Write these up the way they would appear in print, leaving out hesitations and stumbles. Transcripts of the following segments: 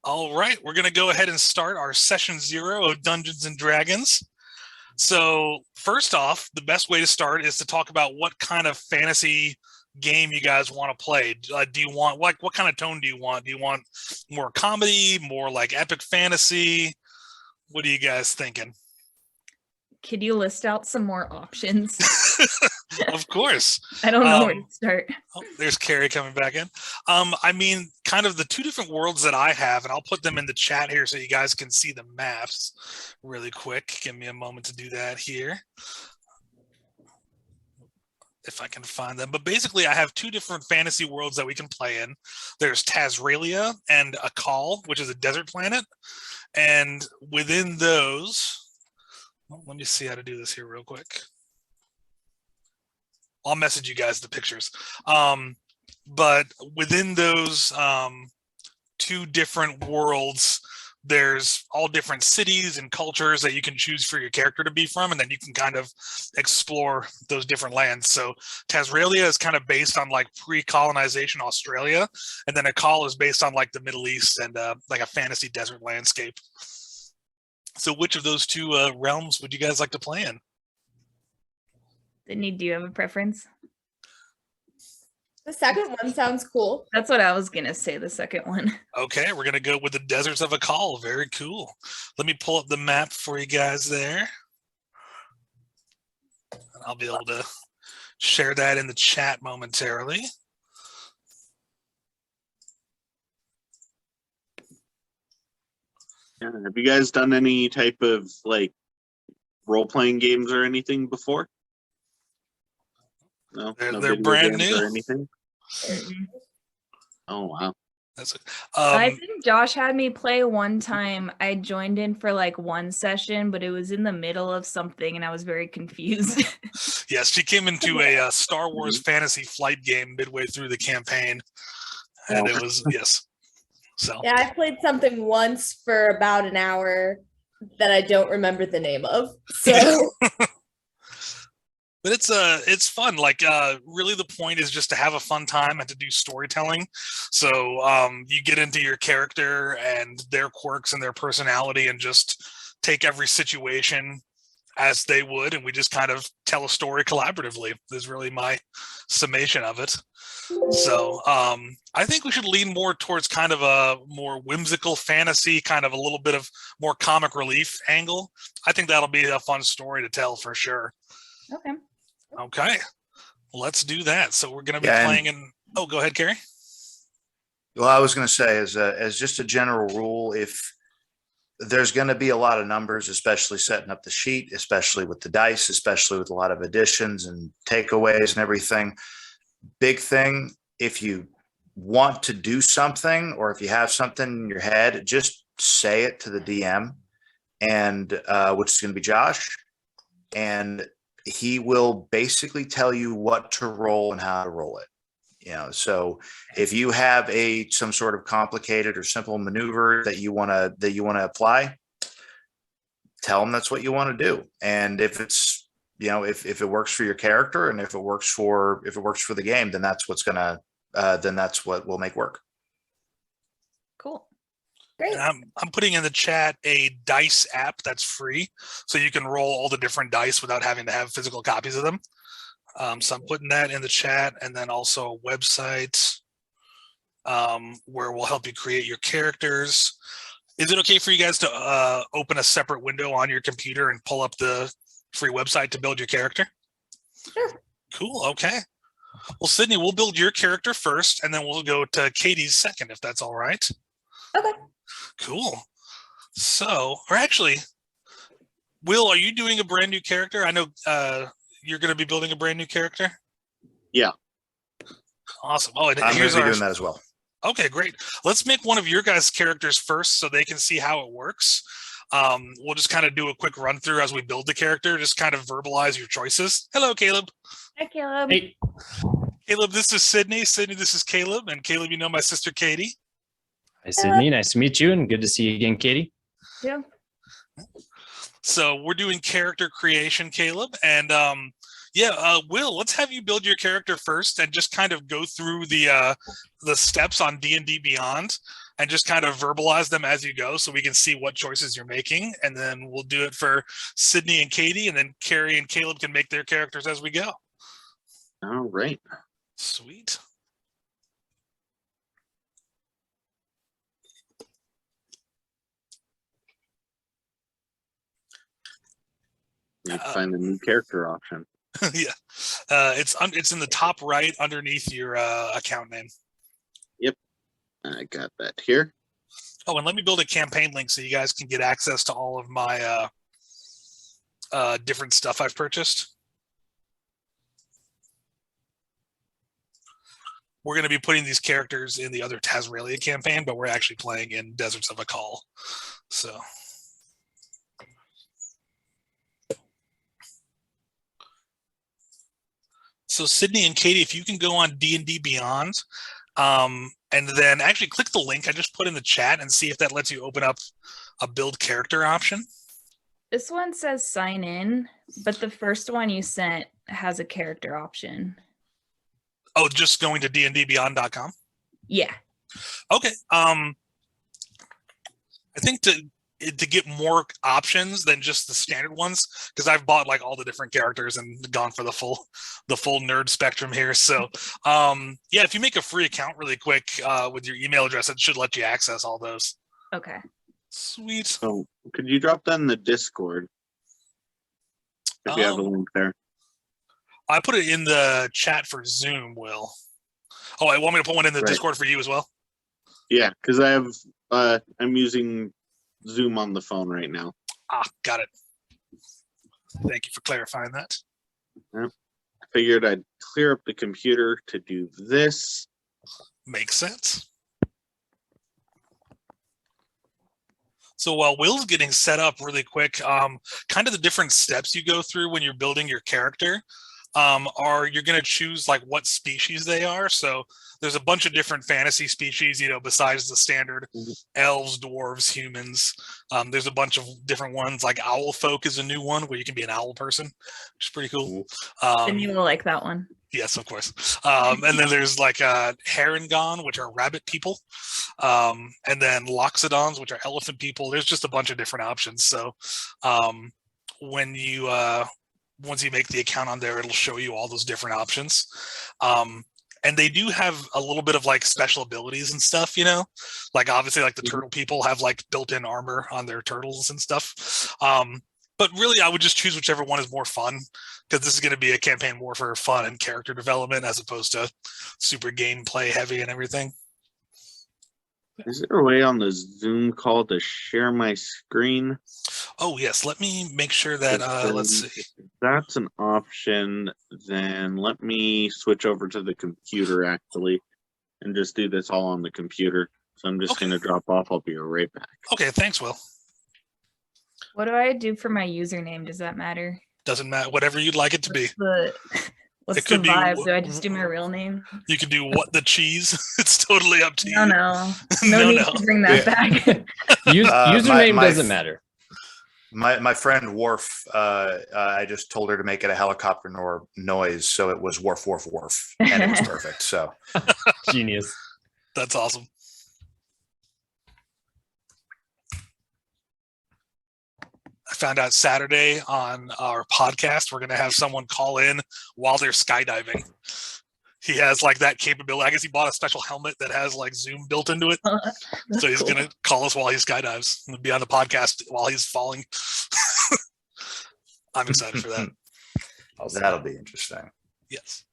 All right, we're going to go ahead and start our session 0 of Dungeons and Dragons. So, first off, the best way to start is to talk about what kind of fantasy game you guys want to play. Do you want what kind of tone do you want? Do you want more comedy, more like epic fantasy? What are you guys thinking? Could you list out some more options? Of course. I don't know where to start. Oh, there's Carey coming back in. I mean, kind of the two different worlds that I have, and I'll put them in the chat here so you guys can see the maps really quick. Give me a moment to do that here. If I can find them. But basically, I have two different fantasy worlds that we can play in. There's Tazralia and Akal, which is a desert planet. And within those, let me see how to do this here real quick. I'll message you guys the pictures. But within those two different worlds, there's all different cities and cultures that you can choose for your character to be from, and then you can kind of explore those different lands. So Tazralia is kind of based on like pre-colonization Australia, and then Akal is based on like the Middle East and like a fantasy desert landscape. So which of those two realms would you guys like to play in? Sydney, do you have a preference? The second one sounds cool. That's what I was going to say, the second one. Okay, we're going to go with the Deserts of Akal. Very cool. Let me pull up the map for you guys there. I'll be able to share that in the chat momentarily. Have you guys done any type of like role-playing games or anything before? No, they're brand new or anything. Oh wow, that's it. I think Josh had me play one time. I joined in for like one session, but it was in the middle of something, and I was very confused. Yes, she came into a Star Wars fantasy flight game midway through the campaign, and it was yes. So yeah, I played something once for about an hour that I don't remember the name of. So. But it's fun. Like really, the point is just to have a fun time and to do storytelling. So you get into your character and their quirks and their personality, and just take every situation as they would, and we just kind of tell a story collaboratively. Is really my summation of it. So I think we should lean more towards kind of a more whimsical fantasy, kind of a little bit of more comic relief angle. I think that'll be a fun story to tell for sure. Okay, let's do that. So we're going to be playing in. Oh, go ahead, Carey. Well, I was going to say, as just a general rule, if there's going to be a lot of numbers, especially setting up the sheet, especially with the dice, especially with a lot of additions and takeaways and everything. Big thing, if you want to do something or if you have something in your head, just say it to the DM, and which is going to be Josh, and he will basically tell you what to roll and how to roll it. You know, so if you have some sort of complicated or simple maneuver that you want to apply, tell them that's what you want to do. And if it's, you know, if it works for your character and if it works for the game, then that's what will make work. Cool. Great. I'm putting in the chat a dice app that's free, so you can roll all the different dice without having to have physical copies of them. So I'm putting that in the chat, and then also a website where we'll help you create your characters. Is it okay for you guys to open a separate window on your computer and pull up the free website to build your character? Sure. Cool. Okay. Well, Sydney, we'll build your character first, and then we'll go to Katie's second, if that's all right. Okay. Cool. So, or actually, Will, are you doing a brand new character? I know you're going to be building a brand new character. Yeah. Awesome. Oh, and I'm going to be doing that as well. Okay, great. Let's make one of your guys' characters first so they can see how it works. We'll just kind of do a quick run through as we build the character. Just kind of verbalize your choices. Hello, Caleb. Hi, Caleb. Hey. Caleb, this is Sydney. Sydney, this is Caleb. And Caleb, you know my sister, Katie. Hi, Sydney. Nice to meet you, and good to see you again, Katie. Yeah. So we're doing character creation, Caleb, and Yeah, Will, let's have you build your character first and just kind of go through the steps on D&D Beyond and just kind of verbalize them as you go so we can see what choices you're making. And then we'll do it for Sydney and Katie, and then Carey and Caleb can make their characters as we go. All right. Sweet. You have to find a new character option. Yeah, it's in the top right underneath your account name. Yep, I got that here. Oh, and let me build a campaign link so you guys can get access to all of my different stuff I've purchased. We're going to be putting these characters in the other Tazraelia campaign, but we're actually playing in Deserts of Akal. So Sydney and Katie, if you can go on D&D Beyond, and then actually click the link I just put in the chat and see if that lets you open up a build character option. This one says sign in, but the first one you sent has a character option. Oh, just going to dndbeyond.com? Yeah. Okay. I think to get more options than just the standard ones, because I've bought like all the different characters and gone for the full nerd spectrum here. So yeah, if you make a free account really quick with your email address, it should let you access all those. Okay. Sweet. So could you drop that in the Discord if you have a link there? I put it in the chat for Zoom, Will. Oh, I want me to put one in the Discord for you as well? Yeah, because I have I'm using Zoom on the phone right now. Ah, got it. Thank you for clarifying that. Yep. I figured I'd clear up the computer to do this. Makes sense. So while Will's getting set up really quick, kind of the different steps you go through when you're building your character are you're going to choose like what species they are. So there's a bunch of different fantasy species, besides the standard elves, dwarves, humans. There's a bunch of different ones, like owl folk is a new one where you can be an owl person, which is pretty cool. And you will like that one. Yes, of course. And then there's like Harengon, which are rabbit people. And then Loxodons, which are elephant people. There's just a bunch of different options. So when you once you make the account on there, it'll show you all those different options. And they do have a little bit of like special abilities and stuff, like obviously like the turtle people have like built-in armor on their turtles and stuff. But really I would just choose whichever one is more fun, because this is going to be a campaign more for fun and character development as opposed to super gameplay heavy and everything. Is there a way on the Zoom call to share my screen? Oh yes, let me make sure that let's see. If that's an option, then let me switch over to the computer actually and just do this all on the computer. So I'm just going to drop off. I'll be right back. Okay, thanks, Will. What do I do for my username? Does that matter? Doesn't matter. Whatever you'd like it to be. What's It the could be vibe? Do I just do my real name? You can do what the cheese. It's totally up to you. No need to bring that back. Username doesn't matter. My friend Dwarf, I just told her to make it a helicopter noise, so it was Wharf, Wharf, Wharf, and it was perfect. So Genius. That's awesome. I found out Saturday on our podcast, we're going to have someone call in while they're skydiving. He has like that capability. I guess he bought a special helmet that has like Zoom built into it. So he's going to call us while he skydives and be on the podcast while he's falling. I'm excited for that. That'll be interesting. Yes.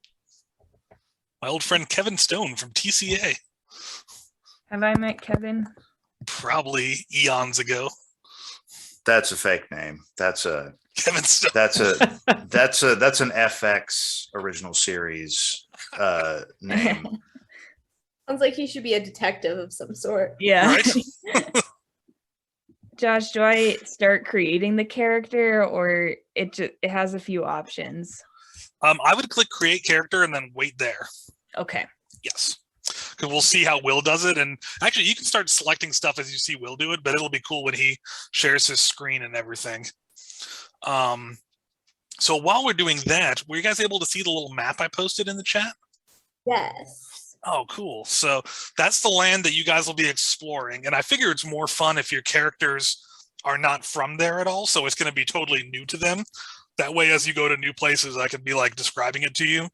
My old friend Kevin Stone from TCA. Have I met Kevin? Probably eons ago. That's a fake name. That's a Kevin Stone. that's an FX original series name. Sounds like he should be a detective of some sort. Yeah. Right? Josh, do I start creating the character, or it has a few options? I would click create character and then wait there. Okay. Yes. Because we'll see how Will does it. And actually, you can start selecting stuff as you see Will do it, but it'll be cool when he shares his screen and everything. So while we're doing that, were you guys able to see the little map I posted in the chat? Yes. Oh, cool. So that's the land that you guys will be exploring. And I figure it's more fun if your characters are not from there at all. So it's going to be totally new to them. That way, as you go to new places, I can be like describing it to you.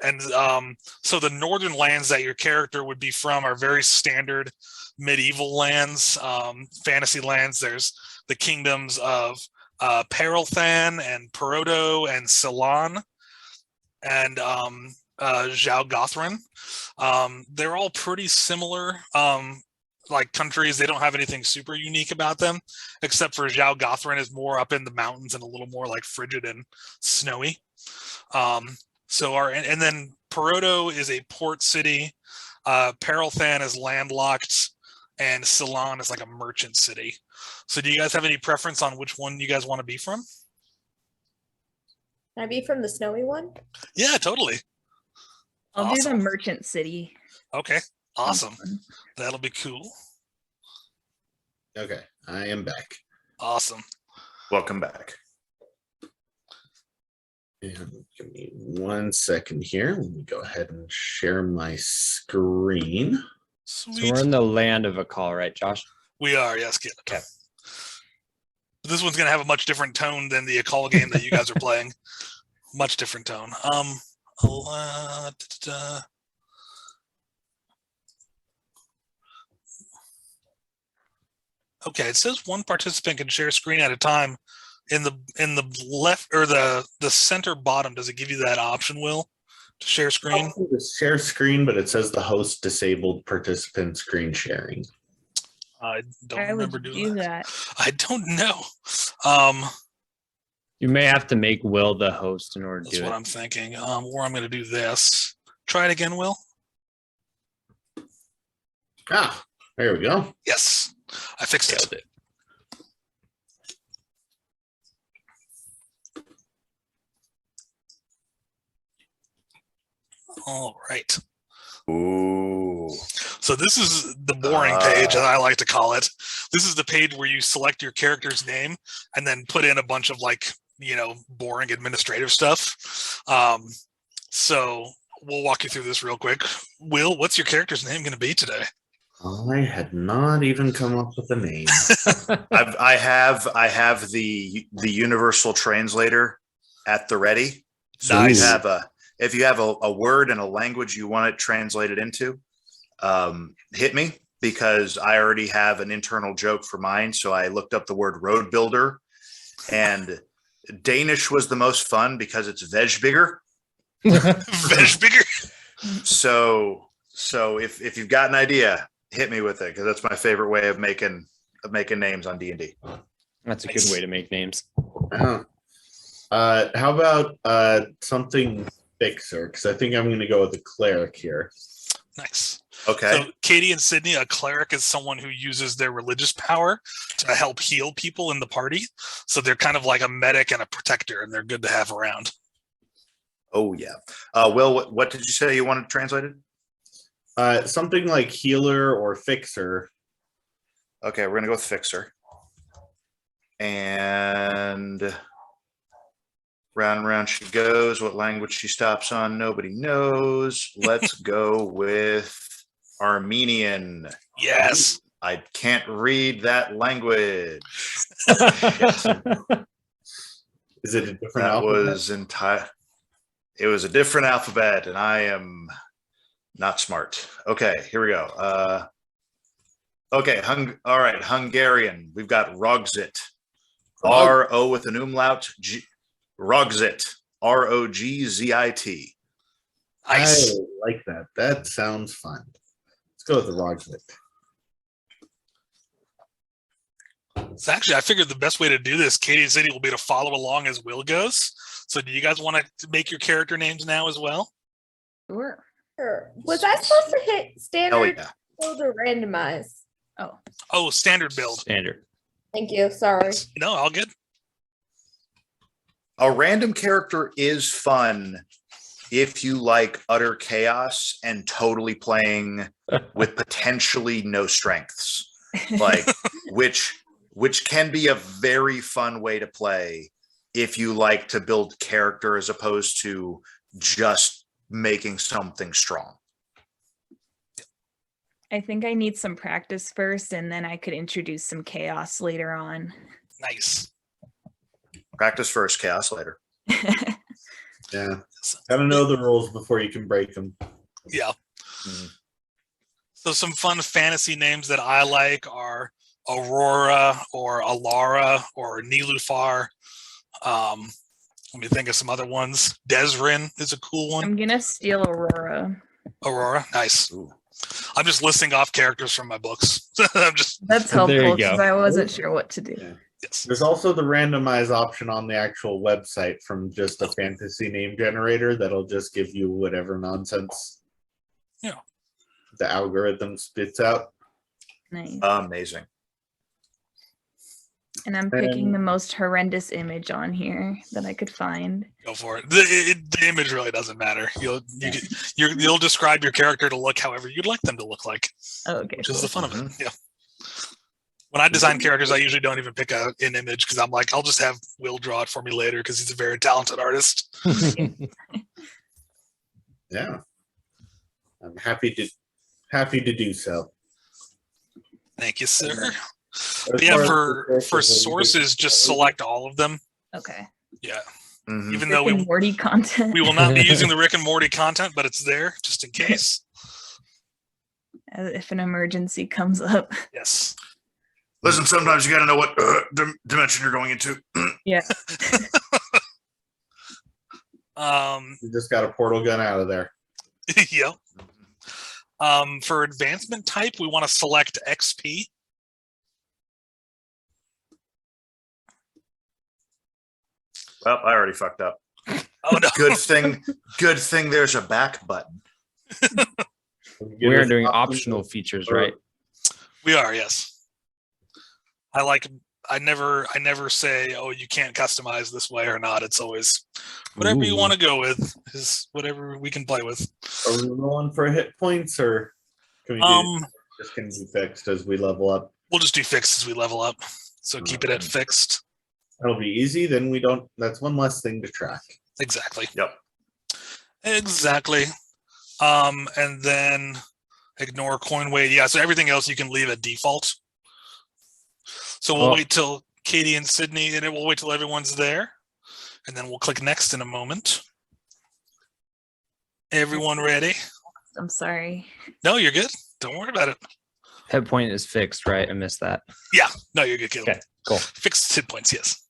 And so the northern lands that your character would be from are very standard medieval lands, fantasy lands. There's the kingdoms of Perelthan and Perodo and Ceylon and Zhao Gothran. They're all pretty similar like countries. They don't have anything super unique about them, except for Zhao Gothran is more up in the mountains and a little more like frigid and snowy. And then Perodo is a port city. Perelthan is landlocked, and Ceylon is like a merchant city. So do you guys have any preference on which one you guys want to be from? Can I be from the snowy one? Yeah, totally. I'll do the Awesome. merchant city. Okay, awesome. That'll be cool. Okay, I am back. Awesome. Welcome back. And give me 1 second here. Let me go ahead and share my screen. So Sweet. we're in the land of a call, right, Josh? We are, yes, kid. Okay. This one's gonna have a much different tone than the Akal game that you guys are playing. Much different tone. Okay, it says one participant can share screen at a time. In the left or the center bottom, does it give you that option, Will, to share screen? The share screen, but it says the host disabled participant screen sharing. I don't I would remember do doing that. that. I don't know. You may have to make Will the host in order to That's do what it. I'm thinking. Or I'm going to do this. Try it again, Will. Ah, there we go. Yes, I fixed it. Nailed it. All right. Ooh. So this is the boring page, as I like to call it. This is the page where you select your character's name and then put in a bunch of like, boring administrative stuff. So we'll walk you through this real quick. Will, what's your character's name going to be today? I had not even come up with a name. I have the universal translator at the ready. So Nice. if you have a word and a language you want it translated into, hit me, because I already have an internal joke for mine. So I looked up the word road builder, and Danish was the most fun because it's Vejbigger. Vejbigger. So if you've got an idea, hit me with it, because that's my favorite way of making names on D&D. That's a good way to make names. Oh. How about something fixer? Because I think I'm going to go with a cleric here. Nice. Okay. So Katie and Sydney, a cleric is someone who uses their religious power to help heal people in the party. So they're kind of like a medic and a protector, and they're good to have around. Oh yeah. Will, what did you say you wanted translated? Something like healer or fixer. Okay, we're gonna go with fixer. And round and round she goes. What language she stops on, nobody knows. Let's go with Armenian. Yes. I can't read that language. Is it a different That alphabet? was it was a different alphabet, and I am not smart. Okay, here we go. Okay, all right, Hungarian. We've got Rogzit. R-O with an umlaut. Rogzit. R-O-G-Z-I-T. Nice. I like that. That sounds fun. Let's go with the Rogzit. So actually, I figured the best way to do this, Katie and Sydney, will be to follow along as Will goes. So do you guys want to make your character names now as well? Sure. Sure. Was I supposed to hit Hell standard yeah. build or randomize? Oh, standard build. Standard. Thank you. Sorry. No, all good. A random character is fun if you like utter chaos and totally playing with potentially no strengths, like which can be a very fun way to play if you like to build character as opposed to just making something strong. I think I need some practice first, and then I could introduce some chaos later on. Nice. Practice first, chaos later. Yeah. Gotta know the rules before you can break them. Yeah. Mhm. So some fun fantasy names that I like are Aurora or Alara or Nilufar. Let me think of some other ones. Desrin is a cool one. I'm gonna steal Aurora. Aurora, nice. Ooh. I'm just listing off characters from my books. I'm just That's There you helpful go. because I wasn't sure what to do. Yeah. yes. There's also the randomize option on the actual website from just a fantasy name generator that'll just give you whatever nonsense. Yeah. The algorithm spits out. Nice. Amazing. And I'm picking the most horrendous image on here that I could find. Go for it. The image really doesn't matter. You'll describe your character to look however you'd like them to look like, Oh, okay. which is the fun of it. Mhm. Yeah. When I design characters, I usually don't even pick an image because I'm like, I'll just have Will draw it for me later because he's a very talented artist. Yeah. I'm happy to do so. Thank you, sir. As But yeah, far as for the characters, sources, just select all of them. Okay. Yeah. Mhm. Even Rick though and Morty content. we will not be using the Rick and Morty content, but it's there just in case. If an emergency comes up. Yes. Listen, sometimes you got to know what dimension you're going into. Yeah. You just got a portal gun out of there. Yeah. For advancement type, we want to select XP. Well, I already fucked up. Oh no. Good thing there's a back button. We are doing optional features, right? We are, yes. I never say, oh, you can't customize this way or not. It's always whatever you Ooh. want to go with is whatever we can play with. Are we rolling for hit points or can we just can be fixed as we level up? We'll just do fixed as we level up. So keep it at Okay. fixed. That'll be easy. Then we don't. That's one less thing to track. Exactly. Yep. Exactly. And then ignore coin weight. Yeah, so everything else you can leave at default. So we'll wait till Katie and Sydney, and we'll wait till everyone's there. And then we'll click next in a moment. Everyone ready? I'm sorry. No, you're good. Don't worry about it. Head point is fixed, right? I missed that. Yeah, no, you're good, Caleb. Okay, cool. Fixed hit points, yes.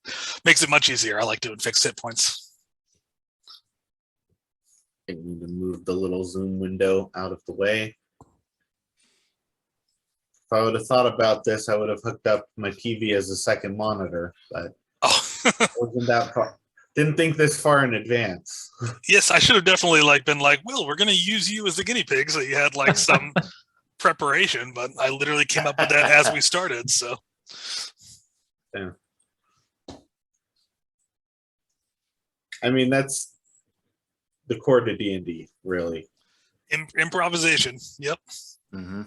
Makes it much easier. I like doing fixed hit points. I need to move the little zoom window out of the way. If I would have thought about this, I would have hooked up my TV as a second monitor, but Oh, wasn't that far. Didn't think this far in advance. yes, I should have definitely been like, Will, we're going to use you as the guinea pig. So you had some preparation, but I literally came up with that as we started. So Yeah. I mean, that's the core to D&D, really. improvisation. Yep. Mm-hmm.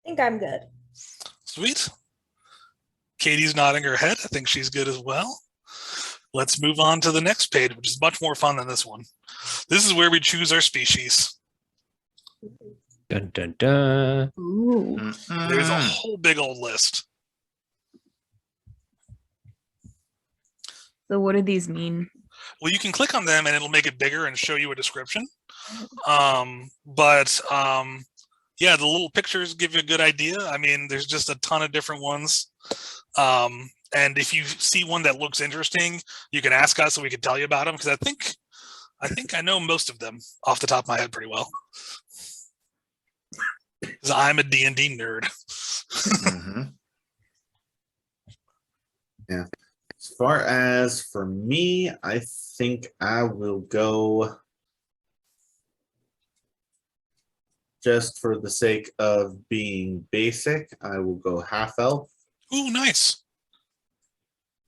I think I'm good. Sweet. Katie's nodding her head. I think she's good as well. Let's move on to the next page, which is much more fun than this one. This is where we choose our species. Dun dun dun. Ooh. There's a whole big old list. So what do these mean? Well, you can click on them and it'll make it bigger and show you a description. Yeah, the little pictures give you a good idea. I mean, there's just a ton of different ones. And if you see one that looks interesting, you can ask us so we can tell you about them, because I think I know most of them off the top of my head pretty well. Because I'm a D&D nerd. Mm-hmm. Yeah. As far as for me, I think I will go, just for the sake of being basic, I will go half elf. Ooh, nice.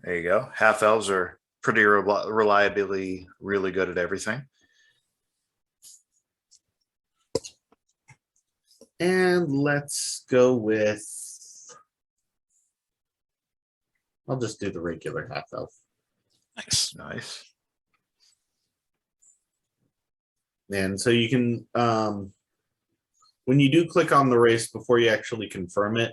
There you go. Half elves are pretty reliably really good at everything. And let's go with I'll just do the regular half elf. Nice. Nice. And so you can, when you do click on the race before you actually confirm it,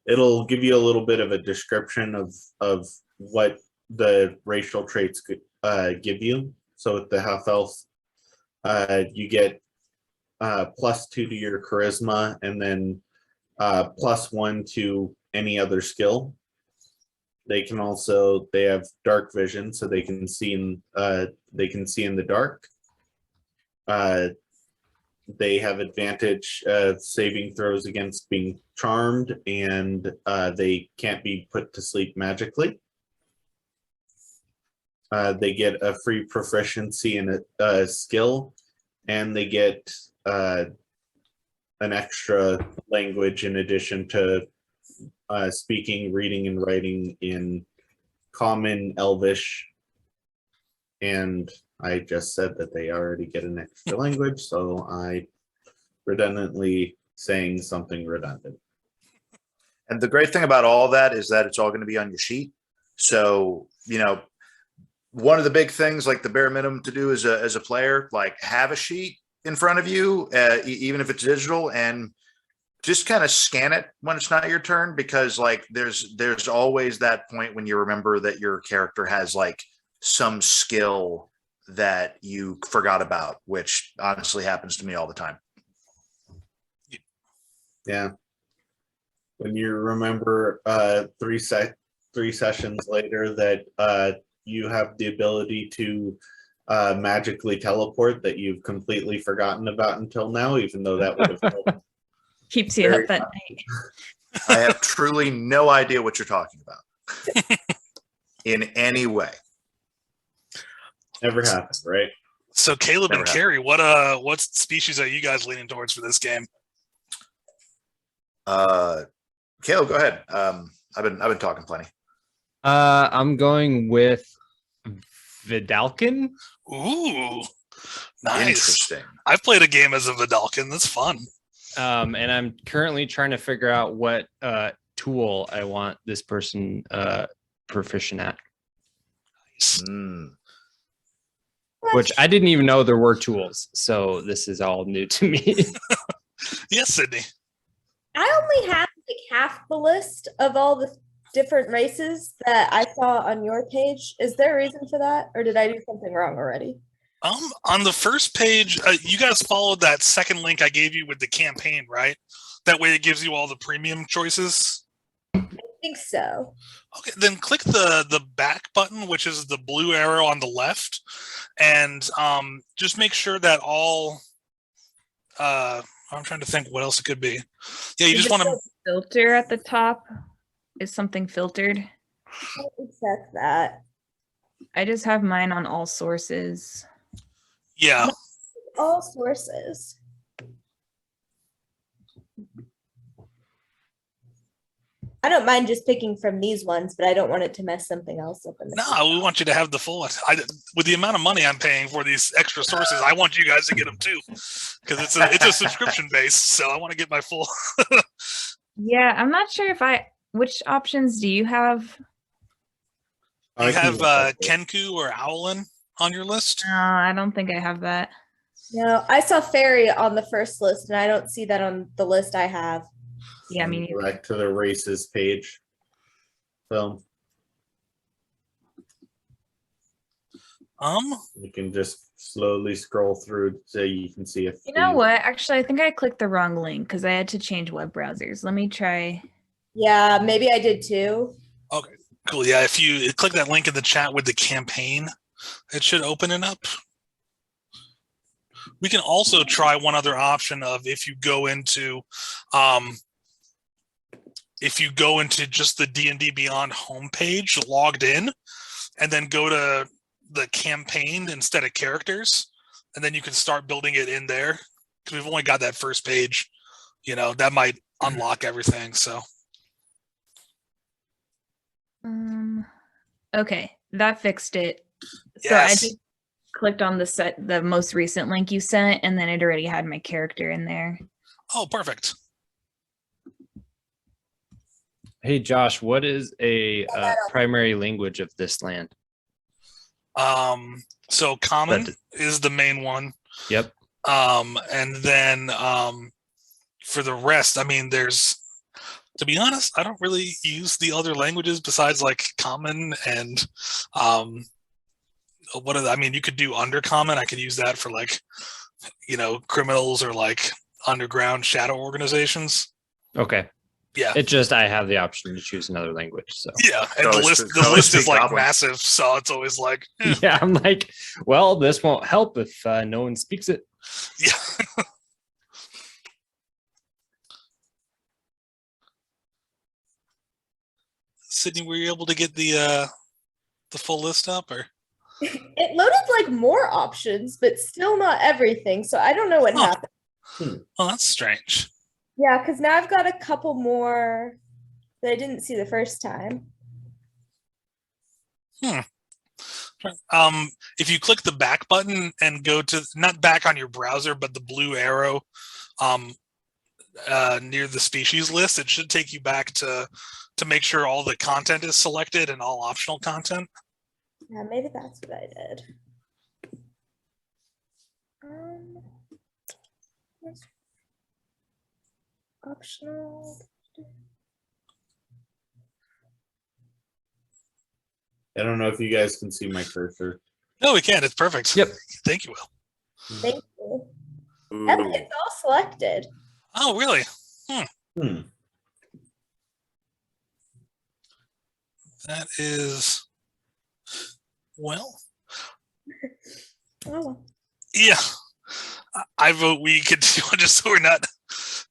it'll give you a little bit of a description of what the racial traits could give you. So with the half elf, you get +2 to your charisma, and then +1 to any other skill. They can also, they have dark vision, so they can see in the dark. They have advantage saving throws against being charmed, and they can't be put to sleep magically. They get a free proficiency in a skill, and they get an extra language in addition to speaking, reading, and writing in Common, Elvish, and I just said that they already get an extra language, so I redundantly saying something redundant. And the great thing about all that is that it's all going to be on your sheet. So, you know, one of the big things, like the bare minimum to do as a player, like have a sheet in front of you, even if it's digital, and just kind of scan it when it's not your turn, because like there's always that point when you remember that your character has like some skill that you forgot about, which honestly happens to me all the time. Yeah. When you remember 3 sessions later that you have the ability to magically teleport that you've completely forgotten about until now, even though that would have helped. Keeps you up at night. I have truly no idea what you're talking about in any way. Never happened, right? So Caleb Never and Carey, what species are you guys leaning towards for this game? Caleb, go ahead. I've been talking plenty. I'm going with Vidalcan. Ooh, nice. Interesting. I've played a game as a Vidalcan. That's fun. And I'm currently trying to figure out what tool I want this person proficient at. Nice. Which I didn't even know there were tools. So this is all new to me. Yes, Sydney. I only have like half the list of all the different races that I saw on your page. Is there a reason for that, or did I do something wrong already? On the first page, you guys followed that second link I gave you with the campaign, right? That way it gives you all the premium choices. I think so. Okay, then click the back button, which is the blue arrow on the left, and just make sure that all. I'm trying to think what else it could be. Yeah, you just want to filter at the top. Is something filtered? Let me check that. I just have mine on all sources. Yeah. All sources. I don't mind just picking from these ones, but I don't want it to mess something else up. No, we want you to have the full. With the amount of money I'm paying for these extra sources, I want you guys to get them too, because it's a subscription base. So I want to get my full. Yeah, I'm not sure if which options do you have? You have Kenku or Owlin on your list? No, I don't think I have that. No, I saw Fairy on the first list, and I don't see that on the list I have. Yeah, I mean, Back to the races page. So you can just slowly scroll through so you can see if you know what? Actually, I think I clicked the wrong link because I had to change web browsers. Let me try. Yeah, maybe I did too. Okay, cool. Yeah, if you click that link in the chat with the campaign, it should open it up. We can also try one other option of if you go into just the Dndbeyond homepage, logged in, and then go to the campaign instead of characters, and then you can start building it in there. Because we've only got that first page, that might unlock everything. So. Okay, that fixed it. Yes. So I just clicked on the most recent link you sent, and then it already had my character in there. Oh, perfect. Hey, Josh, what is a primary language of this land? So common That- is the main one. Yep. And then for the rest, I mean, there's, to be honest, I don't really use the other languages besides like common and I mean, you could do undercommon. I could use that for like, criminals or like underground shadow organizations. Okay. Yeah. It just I have the option to choose another language. So Yeah, and Always the speak- always list is speak like Goblin. massive, so it's always like, eh, yeah, I'm like, well, this won't help if no one speaks it. yeah. Sydney, were you able to get the full list up, or? It loaded like more options, but still not everything. So I don't know what Huh. happened. Oh, that's strange. Yeah, because now I've got a couple more that I didn't see the first time. If you click the back button and go to not back on your browser, but the blue arrow near the species list, it should take you back to make sure all the content is selected and all optional content. Yeah, maybe that's what I did. Where's optional. I don't know if you guys can see my cursor. No, we can. It's perfect. Yep. Thank you, Will. Thank you. Yep, Ooh. it's all selected. Oh, really? Hmm. That is, well, Oh, well. yeah. I vote we continue just so we're not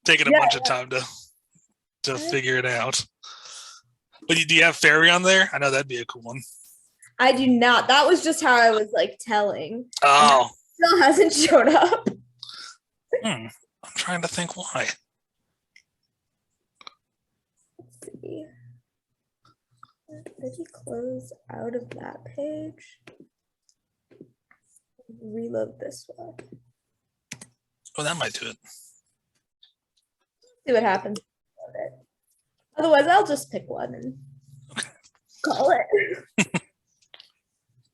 taking a Yeah, bunch of time to figure it out. But do you have fairy on there? I know that'd be a cool one. I do not. That was just how I was like telling. Oh, Still hasn't showed up. I'm trying to think why. Let's see. Did he close out of that page? Reload this one. Oh, that might do it. See what happens. Reload it. Otherwise, I'll just pick one and call it.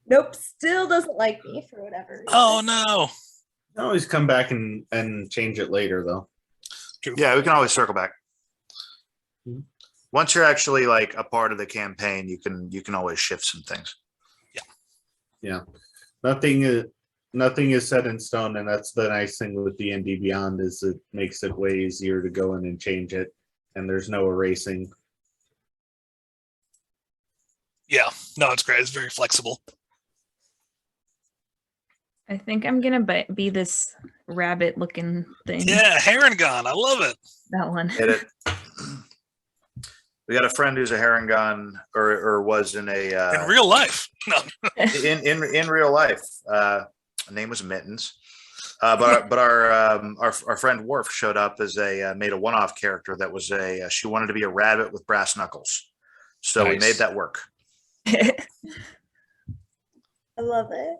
Nope, still doesn't like me for whatever reason. Oh no. You can always come back and change it later, though. Yeah, we can always circle back. Mhm. Once you're actually like a part of the campaign, you can always shift some things. Yeah, nothing is set in stone, and that's the nice thing with Dndbeyond is it makes it way easier to go in and change it, and there's no erasing. Yeah. No, it's great. It's very flexible. I think I'm gonna be this rabbit looking thing. Yeah, Heron Gun. I love it. That one. Hit it. We got a friend who's a Harangon or was in a In real life. No. in real life. Her name was Mittens. But our friend Dwarf showed up as made a one-off character that was she wanted to be a rabbit with brass knuckles. So we Nice. made that work. I love it.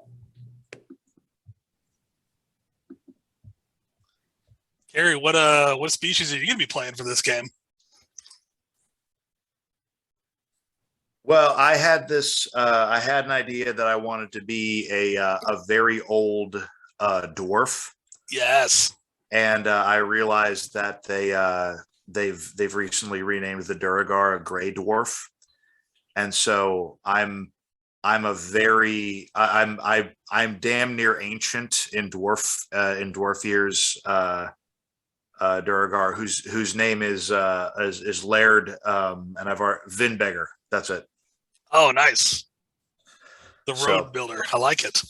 Carey, what species are you gonna be playing for this game? Well, I had an idea that I wanted to be a very old dwarf, Yes. and I realized that they've recently renamed the Duragar a gray dwarf, and so I'm damn near ancient in dwarf years. Duragar, whose name is Laird, and I've Vinbeggar. That's it. Oh, nice. The road So- builder. I like it.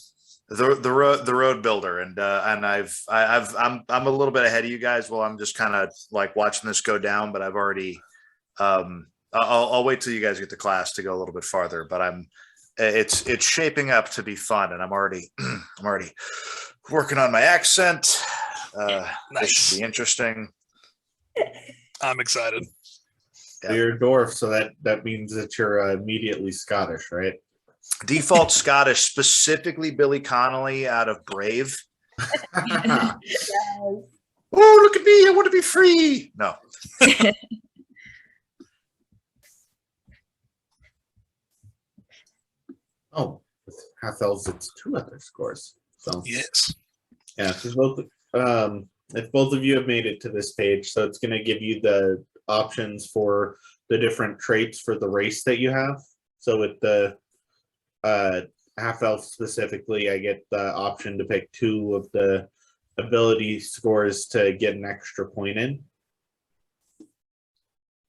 The road builder, and I'm a little bit ahead of you guys. Well, I'm just kind of like watching this go down, but I've already I'll wait till you guys get to class to go a little bit farther. But it's shaping up to be fun, and I'm already working on my accent. This Nice. should be interesting. I'm excited. Yeah. You're a dwarf, so that means that you're immediately Scottish, right? Default Scottish, specifically Billy Connolly out of Brave. Yes. Oh, look at me! I want to be free. No, Oh, with half elves, it's 2 other scores. So Yes. yeah, so both if both of you have made it to this page, so it's going to give you the options for the different traits for the race that you have. So with the half elf specifically, I get the option to pick 2 of the ability scores to get an extra point in.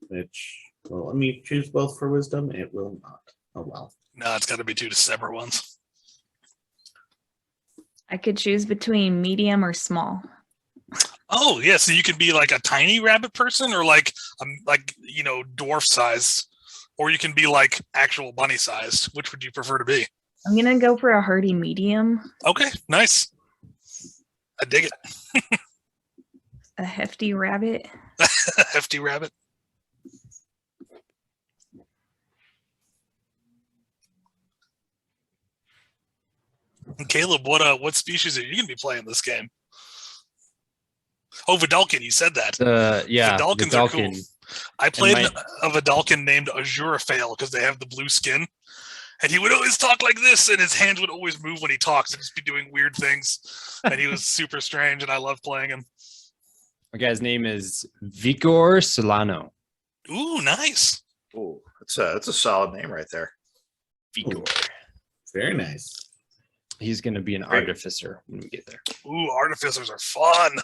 Which, well, let me choose both for wisdom. It will not. Oh well. No, it's got to be 2 separate ones. I could choose between medium or small. Oh, yeah. So you could be like a tiny rabbit person, or like dwarf sized, or you can be like actual bunny sized. Which would you prefer to be? I'm gonna go for a hardy medium. Okay, nice. I dig it. A hefty rabbit. Hefty rabbit. And Caleb, what species are you gonna be playing this game? Oh, Vidalkin, you said that. Yeah, Vidalkins are cool. I played my- a Vidalkin named Azuraphale because they have the blue skin. And he would always talk like this, and his hands would always move when he talks and just be doing weird things. And he was super strange, and I loved playing him. My guy's name is Vigor Solano. Ooh, nice. Ooh, that's a solid name right there. Vigor. Very nice. He's going to be an artificer when we get there. Ooh, artificers are fun.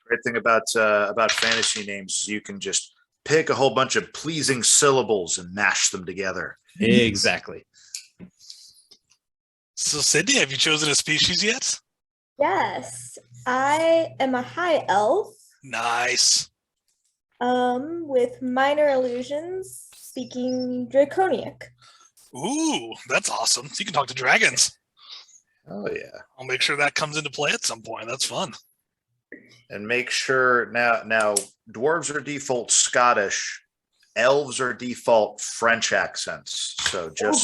Great thing about fantasy names is you can just pick a whole bunch of pleasing syllables and mash them together. Exactly. So, Sydney, have you chosen a species yet? Yes, I am a high elf. Nice. With minor illusions, speaking Draconic. Ooh, that's awesome. So you can talk to dragons. Oh yeah. I'll make sure that comes into play at some point. That's fun. And make sure now dwarves are default Scottish, elves are default French accents. So just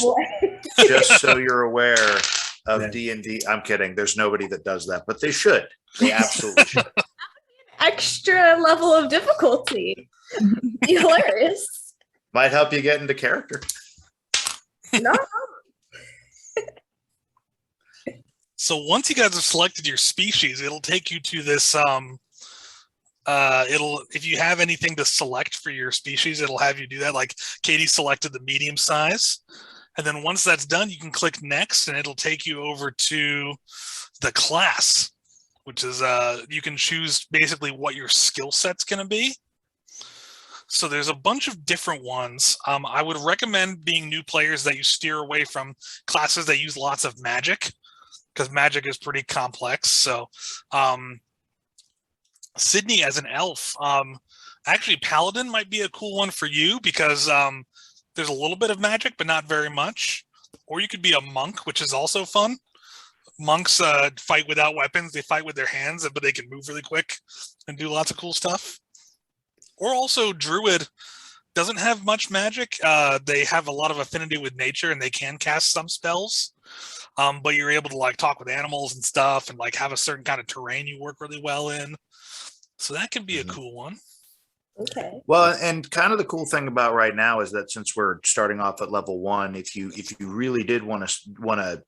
so you're aware of D&D. I'm kidding. There's nobody that does that, but they should. They absolutely should. Extra level of difficulty. Be hilarious. Might help you get into character. No. So once you guys have selected your species, it'll take you to this if you have anything to select for your species, it'll have you do that. Like Katie selected the medium size. And then once that's done, you can click next and it'll take you over to the class, which is you can choose basically what your skill set's going to be. So there's a bunch of different ones. I would recommend being new players that you steer away from classes that use lots of magic, because magic is pretty complex. So Sydney as an elf, actually Paladin might be a cool one for you because there's a little bit of magic, but not very much. Or you could be a monk, which is also fun. Monks fight without weapons. They fight with their hands, but they can move really quick and do lots of cool stuff. Or also Druid doesn't have much magic. They have a lot of affinity with nature and they can cast some spells. But you're able to like talk with animals and stuff and like have a certain kind of terrain you work really well in. So that can be a cool one. Okay. Well, and kind of the cool thing about right now is that since we're starting off at level 1, if you really did want to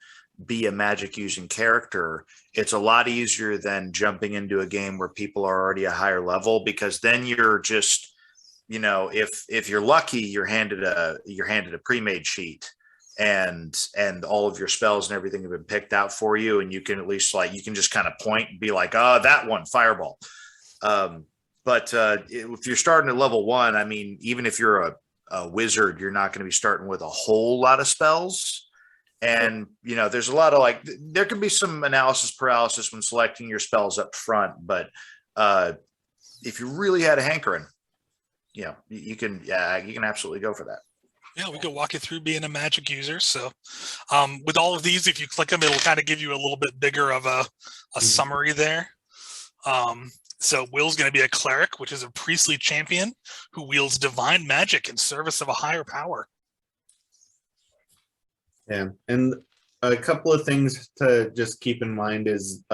be a magic using character, it's a lot easier than jumping into a game where people are already a higher level, because then you're just, if you're lucky, you're handed a pre-made sheet and all of your spells and everything have been picked out for you, and you can at least you can just kind of point and be like, oh, that one, fireball. But if you're starting at level 1, I mean, even if you're a wizard, you're not going to be starting with a whole lot of spells. And, there's a lot of there can be some analysis paralysis when selecting your spells up front. But if you really had a hankering, you can absolutely go for that. Yeah, we could walk you through being a magic user. So with all of these, if you click them, it'll kind of give you a little bit bigger of a summary there. So Will's going to be a cleric, which is a priestly champion who wields divine magic in service of a higher power. Yeah, and a couple of things to just keep in mind is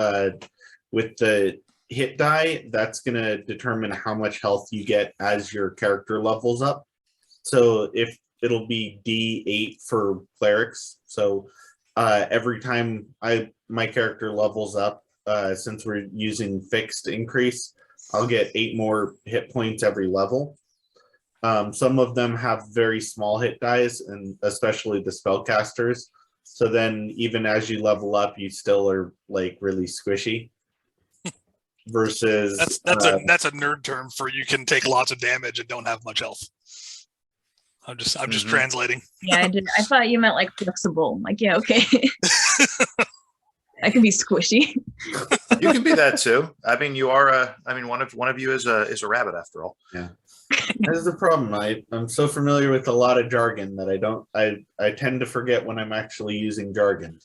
with the hit die, that's going to determine how much health you get as your character levels up. So if it'll be D8 for clerics. So every time my character levels up, since we're using fixed increase, I'll get 8 more hit points every level. Some of them have very small hit dice, and especially the spellcasters. So then even as you level up, you still are like really squishy. Versus that's a nerd term for you can take lots of damage and don't have much health. I'm just translating. Yeah, I thought you meant like flexible. I'm like, yeah, okay. I can be squishy. You can be that too. I mean, you are one of you is a rabbit after all. Yeah. That's the problem. I'm so familiar with a lot of jargon that I tend to forget when I'm actually using jargon.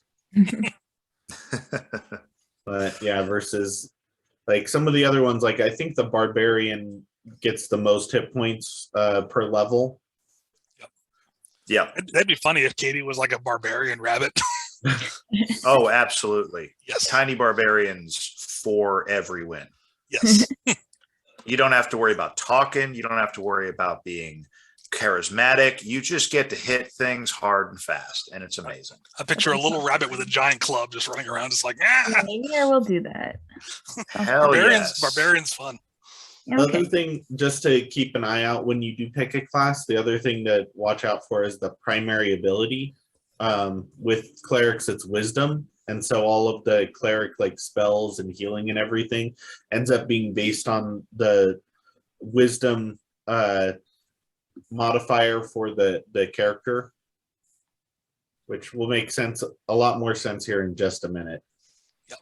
But yeah, versus like some of the other ones, like I think the barbarian gets the most hit points per level. Yeah. That'd be funny if Katie was like a barbarian rabbit. Oh, absolutely. Yes. Tiny barbarians for every win. Yes. You don't have to worry about talking. You don't have to worry about being charismatic. You just get to hit things hard and fast, and it's amazing. I picture a little rabbit with a giant club just running around, just like, Yeah, maybe I will do that. Hell yes. Barbarian's fun. Another Okay. thing, just to keep an eye out when you do pick a class, the other thing to watch out for is the primary ability. With clerics, it's wisdom. And so all of the cleric like spells and healing and everything ends up being based on the wisdom modifier for the character, which will make sense, a lot more sense here in just a minute. Yep.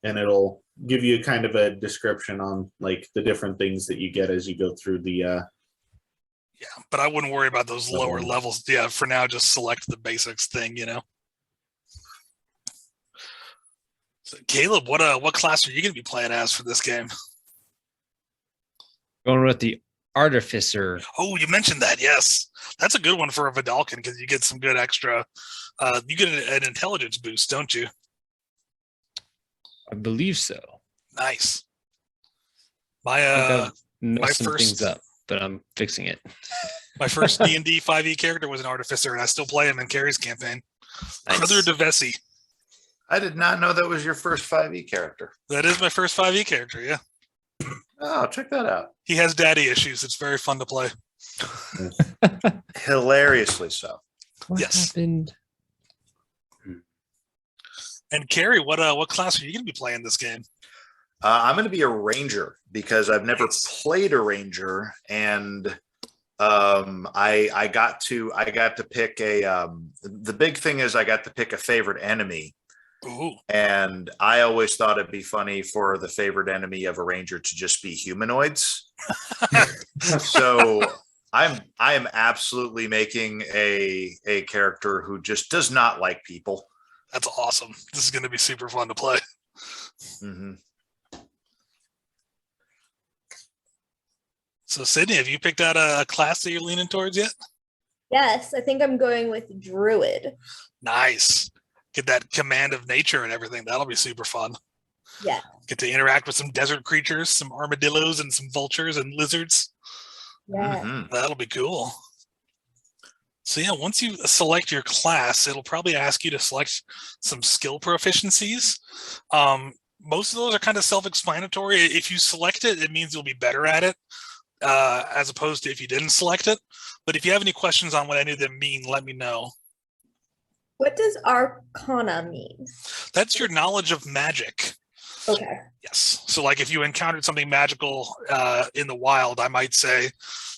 And it'll give you kind of a description on like the different things that you get as you go through the Yeah, but I wouldn't worry about those lower levels. Yeah, for now, just select the basics thing, you know. So, Caleb, what class are you going to be playing as for this game? Going with the Artificer. Oh, you mentioned that. Yes, that's a good one for a Vidalcan because you get some good extra. You get an intelligence boost, don't you? I believe so. Nice. I think I've my messed some first- things up, but I'm fixing it. My first D&D 5e character was an Artificer, and I still play him in Carey's campaign. Nice. Brother DeVesi. I did not know that was your first 5e character. That is my first 5e character, yeah. Oh, check that out. He has daddy issues. It's very fun to play. Hilariously so. What Yes. happened? And Carey, what class are you going to be playing this game? I'm going to be a ranger because I've never Nice. played a ranger, and I got to pick a. The big thing is I got to pick a favorite enemy, Ooh. and I always thought it'd be funny for the favorite enemy of a ranger to just be humanoids. So I am absolutely making a character who just does not like people. That's awesome. This is going to be super fun to play. Mm-hmm. So, Sydney, have you picked out a class that you're leaning towards yet? Yes, I think I'm going with Druid. Nice. Get that command of nature and everything. That'll be super fun. Yeah. Get to interact with some desert creatures, some armadillos, and some vultures and lizards. Yeah. Mm-hmm. That'll be cool. So yeah, once you select your class, it'll probably ask you to select some skill proficiencies. Most of those are kind of self-explanatory. If you select it, it means you'll be better at it, as opposed to if you didn't select it. But if you have any questions on what any of them mean, let me know. What does Arcana mean? That's your knowledge of magic. Okay. Yes. So like if you encountered something magical in the wild, I might say,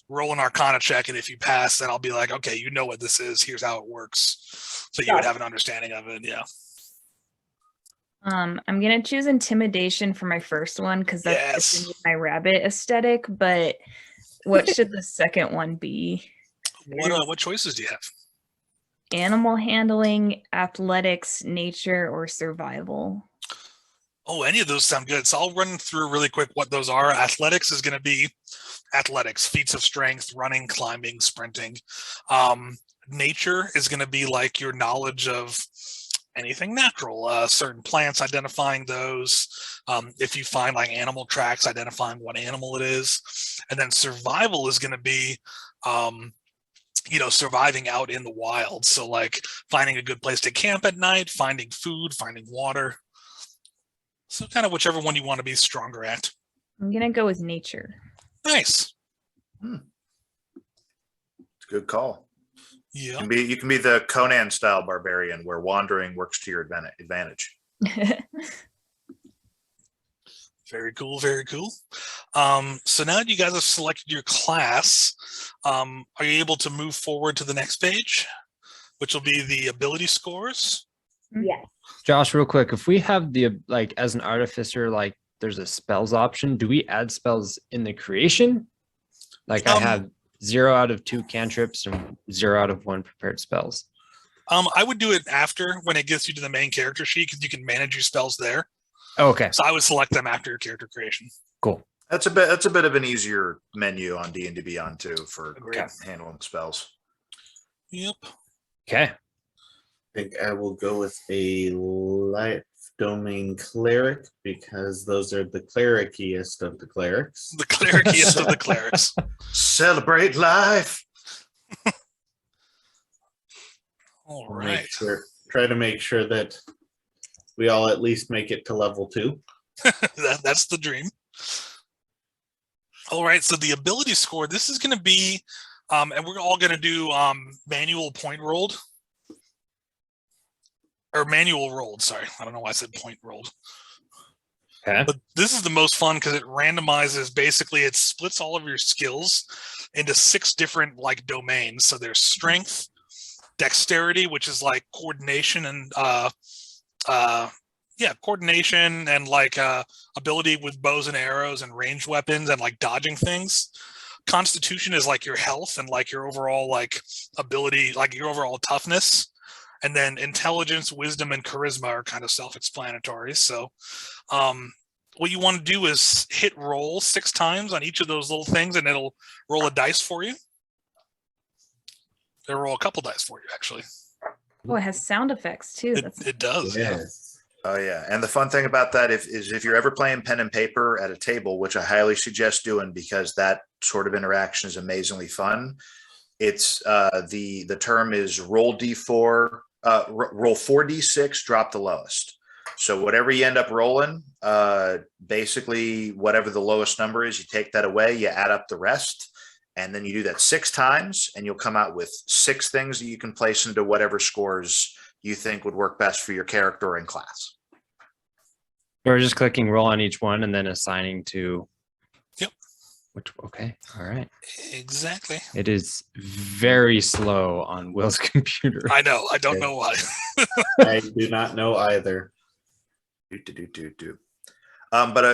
roll an Arcana check, and if you pass, then I'll be like, okay, you know what this is. Here's how it works. So you would have an understanding of it. Yeah. I'm gonna choose Intimidation for my first one because that's Yes. fits in with my rabbit aesthetic. But what should the second one be? What choices do you have? Animal handling, athletics, nature, or survival? Oh, any of those sound good. So I'll run through really quick what those are. Athletics is going to be athletics, feats of strength, running, climbing, sprinting. Nature is going to be like your knowledge of anything natural, certain plants, identifying those. If you find like animal tracks, identifying what animal it is. And then survival is going to be surviving out in the wild. So like finding a good place to camp at night, finding food, finding water. So kind of whichever one you want to be stronger at. I'm gonna go with nature. Nice. It's a good call. Yeah. You can be the Conan style barbarian where wandering works to your advantage. Very cool, very cool. So now that you guys have selected your class, are you able to move forward to the next page, which will be the ability scores? Yes. Josh, real quick, if we have the, like, as an artificer, like there's a spells option, do we add spells in the creation? Like I have 0 out of 2 cantrips and 0 out of 1 prepared spells. I would do it after, when it gets you to the main character sheet, because you can manage your spells there. Okay, So I would select them after your character creation. cool. That's a bit of an easier menu on Dndbeyond too for Agreed. handling spells. Yep. Okay. I think I will go with a life domain cleric because those are the clericiest of the clerics. The clericiest of the clerics. Celebrate life. All I'll right. try to make sure that we all at least make it to level 2. That's the dream. All right, so the ability score, this is going to be, and we're all going to do manual point rolled. Or manual rolled, sorry. I don't know why I said point rolled. Okay. But this is the most fun because it randomizes, basically it splits all of your skills into 6 different like domains. So there's strength, dexterity, which is like coordination and coordination and like ability with bows and arrows and ranged weapons and like dodging things. Constitution is like your health and like your overall like ability, like your overall toughness. And then intelligence, wisdom, and charisma are kind of self-explanatory. So what you want to do is hit roll 6 times on each of those little things, and it'll roll a dice for you. It'll roll a couple dice for you, actually. Oh, it has sound effects too. It does. Yeah. Yes. Oh yeah, and the fun thing about that is if you're ever playing pen and paper at a table, which I highly suggest doing because that sort of interaction is amazingly fun. It's the term is roll d4, roll 4d6, drop the lowest. So whatever you end up rolling, basically whatever the lowest number is, you take that away, you add up the rest, and then you do that 6 times, and you'll come out with 6 things that you can place into whatever scores you think would work best for your character and class. Or just clicking roll on each one and then assigning to. Yep. Which, okay. All right. Exactly. It is very slow on Will's computer. I know. I don't know why. I do not know either. But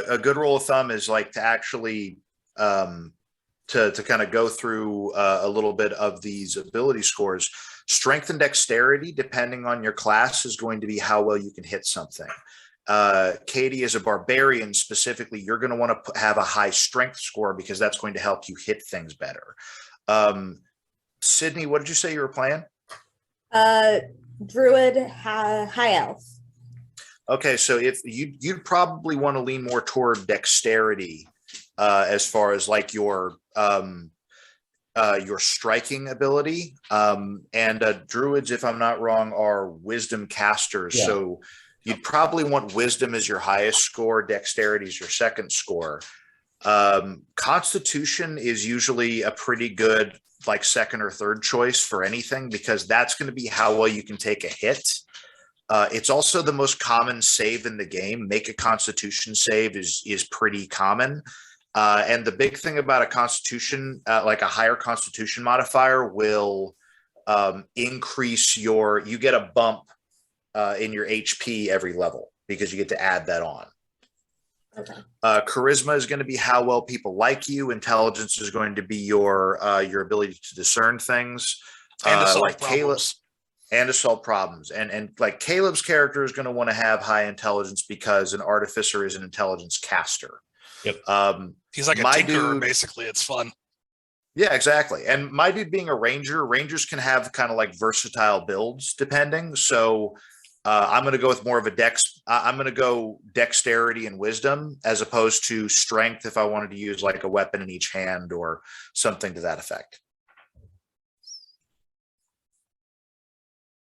a good rule of thumb is like to actually to kind of go through a little bit of these ability scores. Strength and dexterity, depending on your class, is going to be how well you can hit something. Katie, as a barbarian specifically, you're going to want to have a high strength score because that's going to help you hit things better. Sydney, what did you say you were playing? Druid, high elf. Okay, so if you'd probably want to lean more toward dexterity as far as like your striking ability. And druids, if I'm not wrong, are wisdom casters. Yeah. So you'd probably want wisdom as your highest score, dexterity is your second score. Constitution is usually a pretty good like second or third choice for anything because that's going to be how well you can take a hit. It's also the most common save in the game. Make a Constitution save is pretty common. And the big thing about a Constitution, like a higher Constitution modifier, will increase you get a bump in your HP every level because you get to add that on. Okay. Charisma is going to be how well people like you. Intelligence is going to be your ability to discern things. And to solve like problems. And to solve problems. And like Caleb's character is going to want to have high intelligence because an artificer is an intelligence caster. Yep. He's like a tinkerer, basically. It's fun. Yeah, exactly. And my dude being a ranger, rangers can have kind of like versatile builds depending. So I'm going to go with more of a I'm going to go dexterity and wisdom as opposed to strength if I wanted to use like a weapon in each hand or something to that effect.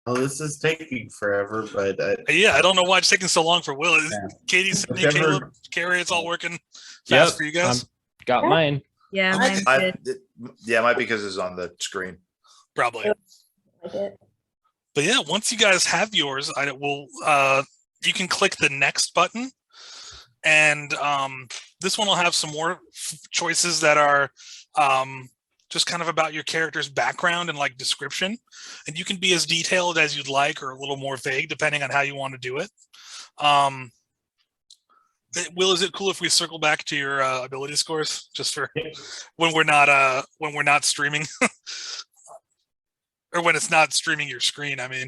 Oh, this is taking forever, but Yeah, I don't know why it's taking so long for Will. Yeah. Katie, Sydney, Whichever- Caleb, Carey, it's all working fast Yep, for you guys. got mine. Yeah, Okay. mine's good. Yeah, it might be because it's on the screen. Probably. Like it. But yeah, once you guys have yours, I will. You can click the next button, and this one will have some more choices that are just kind of about your character's background and like description, and you can be as detailed as you'd like or a little more vague depending on how you want to do it. Will, is it cool if we circle back to your ability scores just for when we're not streaming? Or when it's not streaming your screen, I mean,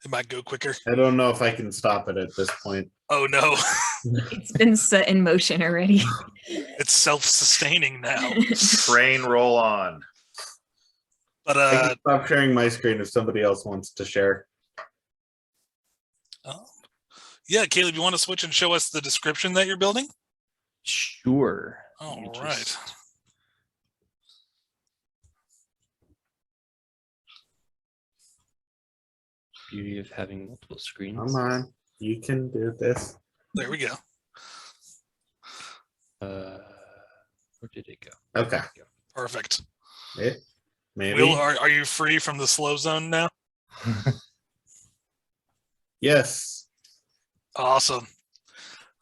it might go quicker. I don't know if I can stop it at this point. Oh no, It's been set in motion already. it's self-sustaining now. Train roll on. But I can stop sharing my screen if somebody else wants to share. yeah, Caleb, you want to switch and show us the description that you're building? Sure. All Let me right. just- Beauty of having multiple screens. Come on, you can do this. There we go. Where did it go? Okay. Perfect. Maybe. Will, are you free from the slow zone now? Yes. Awesome.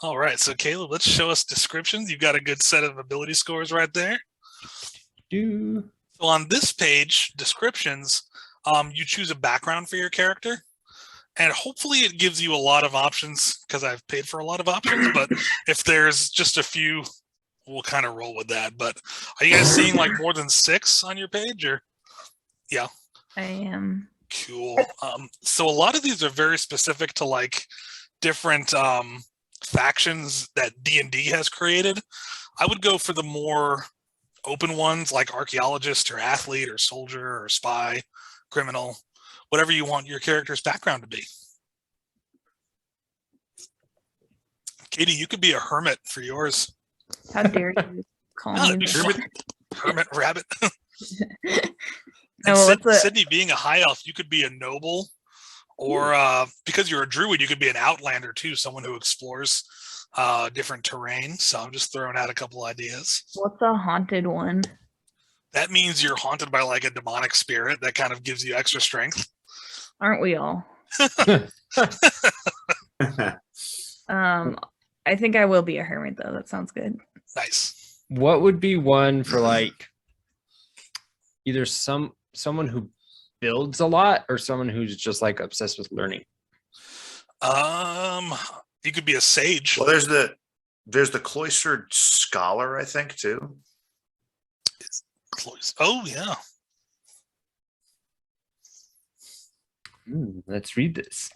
All right, so Caleb, let's show us descriptions. You've got a good set of ability scores right there. Do So on this page, descriptions, you choose a background for your character, and hopefully it gives you a lot of options because I've paid for a lot of options, but if there's just a few, we'll kind of roll with that. But are you guys seeing like more than 6 on your page, or? Yeah. I am. Cool. So a lot of these are very specific to like different factions that D&D has created. I would go for the more open ones like archaeologist or athlete or soldier or spy, criminal, whatever you want your character's background to be. Katie, you could be a hermit for yours. How dare you call No, me hermit, that? hermit rabbit. No, And what's a- Sydney, being a high elf, you could be a noble, or because you're a druid, you could be an outlander too, someone who explores different terrain. So I'm just throwing out a couple ideas. What's a haunted one? That means you're haunted by like a demonic spirit that kind of gives you extra strength. Aren't we all? I think I will be a hermit though. That sounds good. Nice. what would be one for like either someone who builds a lot or someone who's just like obsessed with learning? You could be a sage. Well, there's the cloistered scholar, I think, too. Oh yeah. Let's read this.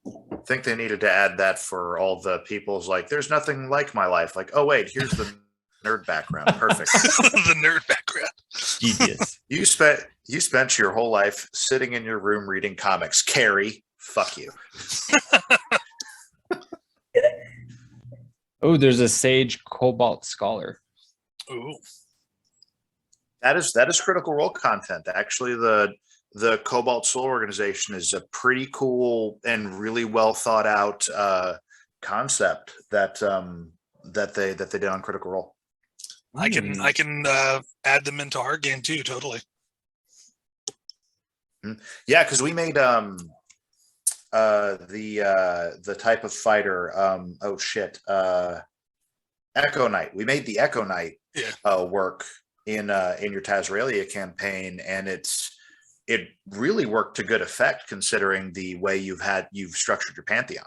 I think they needed to add that for all the people's like, there's nothing like my life. Like, oh wait, here's the nerd background. Perfect. The nerd background. Genius. You spent your whole life sitting in your room reading comics. Carey, fuck you. Oh, there's a sage cobalt scholar. Ooh. That is Critical Role content. Actually, the Cobalt Soul organization is a pretty cool and really well thought out concept that they did on Critical Role. I can add them into our game too. Totally. Yeah, because we made the type of fighter. Echo Knight. We made the Echo Knight work in your Tazraelia campaign, and it really worked to good effect considering the way you've structured your Pantheon.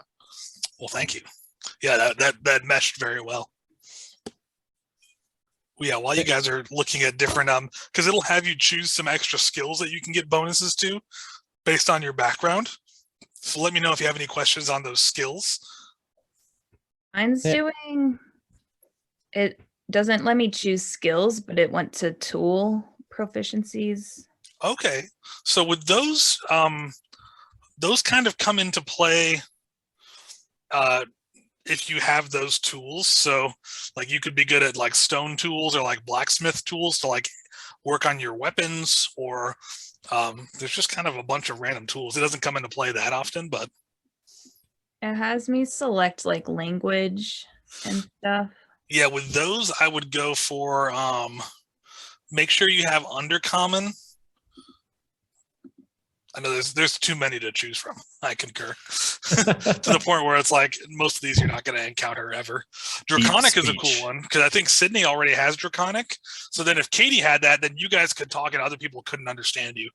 Well, thank you. Yeah, that meshed very well. Yeah, while you guys are looking at different because it'll have you choose some extra skills that you can get bonuses to based on your background. So let me know if you have any questions on those skills. Mine's doing it doesn't let me choose skills, but it went to tool proficiencies. Okay. So with those kind of come into play if you have those tools. So like you could be good at like stone tools or like blacksmith tools to like work on your weapons, or there's just kind of a bunch of random tools. It doesn't come into play that often, but It has me select like language and stuff. yeah, with those, I would go for make sure you have undercommon. I know there's too many to choose from. I concur. To the point where it's like most of these you're not going to encounter ever. Draconic is a cool one because I think Sydney already has Draconic. So then if Katie had that, then you guys could talk and other people couldn't understand you.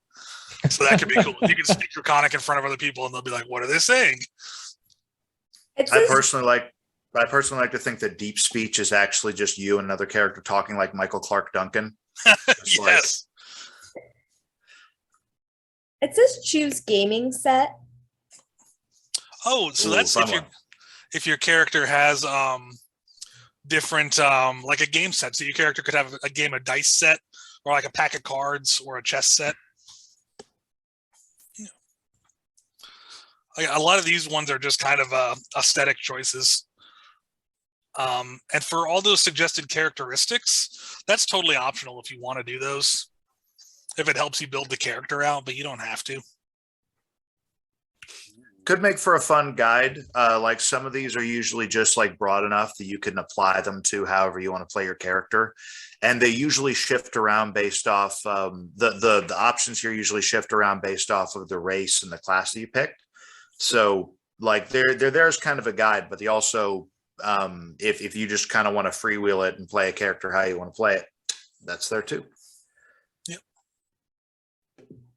So that could be cool. You can speak Draconic in front of other people and they'll be like, "What are they saying?" I personally like to think that deep speech is actually just you and another character talking like Michael Clark Duncan. Yes. It says choose gaming set. Oh, so Ooh, that's fun one. if your character has different like a game set. So your character could have a game of dice set, or like a pack of cards, or a chess set. Yeah. Like, a lot of these ones are just kind of aesthetic choices. And for all those suggested characteristics, that's totally optional if you want to do those. If it helps you build the character out, but you don't have to. Could make for a fun guide. Like some of these are usually just like broad enough that you can apply them to however you want to play your character, and they usually shift around based off the options here usually shift around based off of the race and the class that you picked. So like they're there as kind of a guide, but they also if you just kind of want to freewheel it and play a character how you want to play it, that's there too.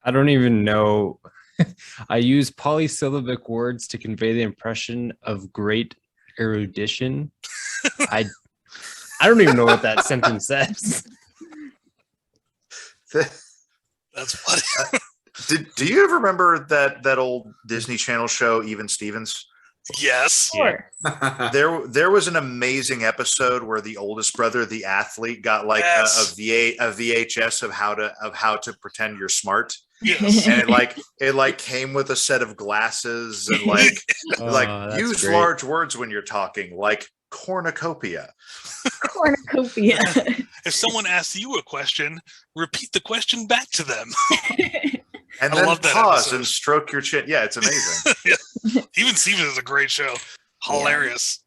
I don't even know. I use polysyllabic words to convey the impression of great erudition. I don't even know what that sentence says. That's funny. Do you ever remember that old Disney Channel show, Even Stevens? Yes. Sure. There was an amazing episode where the oldest brother, the athlete, got like Yes. a VHS of how to pretend you're smart. Yes. And it like came with a set of glasses and That's use great. large words when you're talking, like cornucopia. Cornucopia. If someone asks you a question, repeat the question back to them. And I then love that pause episode. and stroke your chin. Yeah, it's amazing. Yeah. Even Stevens is a great show. Hilarious.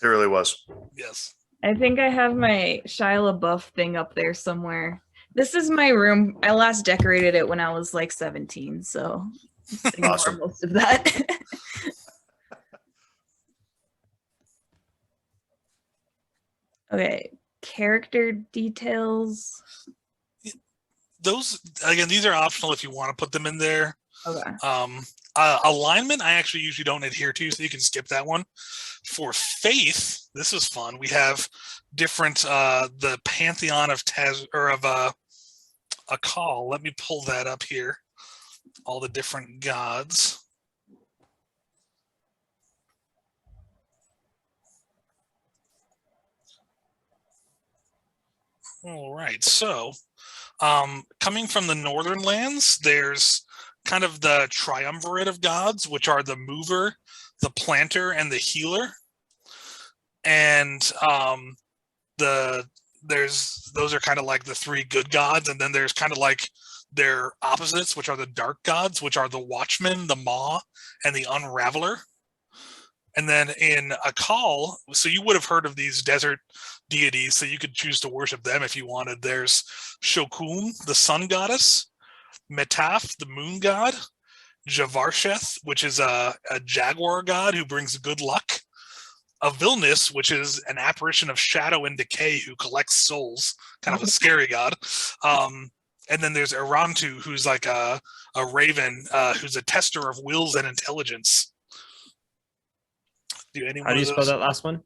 It really was. Yes. I think I have my Shia LaBeouf thing up there somewhere. This is my room. I last decorated it when I was like 17, so ignore Awesome. most of that. Okay, character details. Those, again, these are optional if you want to put them in there. Okay. Alignment, I actually usually don't adhere to, so you can skip that one. For faith, this is fun. We have different the pantheon of Akal. Let me pull that up here. All the different gods. All right, so coming from the northern lands, there's kind of the triumvirate of gods, which are the mover, the planter, and the healer. And those are kind of like the three good gods, and then there's kind of like their opposites, which are the dark gods, which are the watchman, the maw, and the unraveler. And then in Akal, so you would have heard of these desert deities, so you could choose to worship them if you wanted. There's Shokun, the sun goddess, Metaf, the moon god, Javarsheth, which is a jaguar god who brings good luck, Avilnis, which is an apparition of shadow and decay who collects souls, kind of a scary god. And then there's Erantu, who's like a raven, who's a tester of wills and intelligence. How do you spell that last one?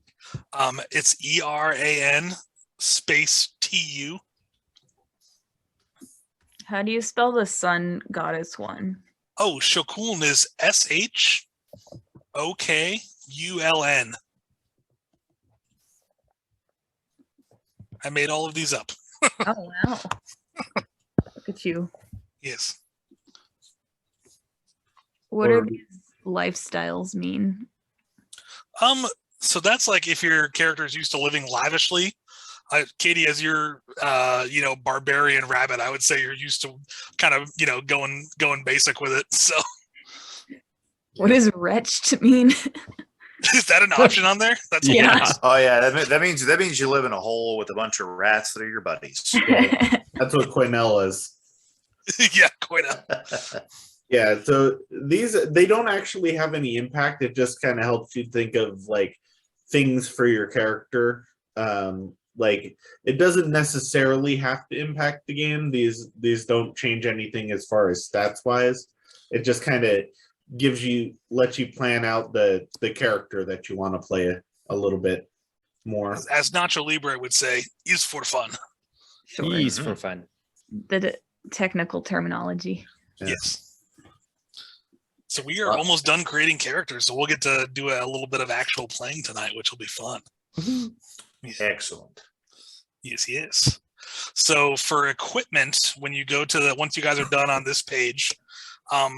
It's ERAN space TU. How do you spell the sun goddess one? Oh, Shokun is SHOKULN. I made all of these up. Oh, wow. Look at you. Yes. What do these lifestyles mean? So that's like if your character is used to living lavishly, Katie, as your barbarian rabbit, I would say you're used to kind of going basic with it. So What does wretched mean? is that an option on there? That's Yeah. hilarious. Oh yeah, that means you live in a hole with a bunch of rats that are your buddies. That's what Quinell is. Yeah, quite a. Yeah, so they don't actually have any impact. It just kind of helps you think of like things for your character. Like it doesn't necessarily have to impact the game. These don't change anything as far as stats wise. It just kind of lets you plan out the character that you want to play a little bit more. As Nacho Libre would say, is for fun. Sure. Ease for fun. The technical terminology. Yeah. Yes. So we are almost done creating characters, so we'll get to do a little bit of actual playing tonight, which will be fun. Excellent. Yes. So for equipment, when you go to once you guys are done on this page,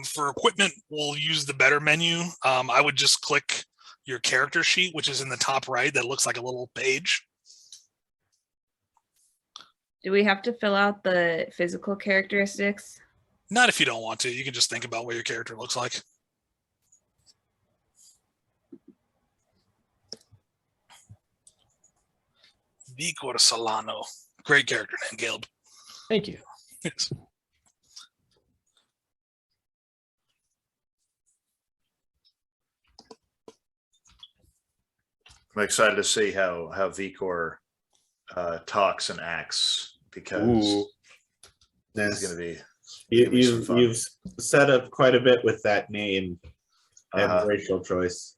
for equipment, we'll use the better menu. I would just click your character sheet, which is in the top right, that looks like a little page. Do we have to fill out the physical characteristics? Not if you don't want to. You can just think about what your character looks like. Vicor Solano. Great character name, Caleb. Thank you. Yes. I'm excited to see how Vicor talks and acts because Ooh. it's going to be. You've set up quite a bit with that name and racial choice.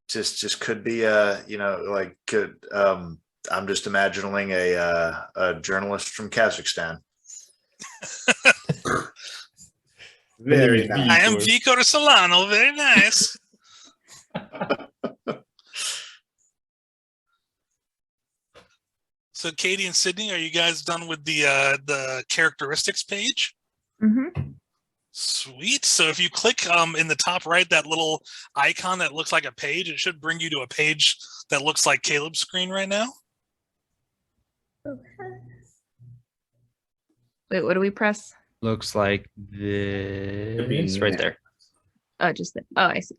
Just could be I'm just imagining a journalist from Kazakhstan. Very nice. I am Vicor Solano. Very nice. So Katie and Sydney, are you guys done with the characteristics page? Mm-hmm. Sweet. So if you click in the top right, that little icon that looks like a page, it should bring you to a page that looks like Caleb's screen right now. Wait, what do we press? Looks like this right there. Oh, just that. Oh, I see.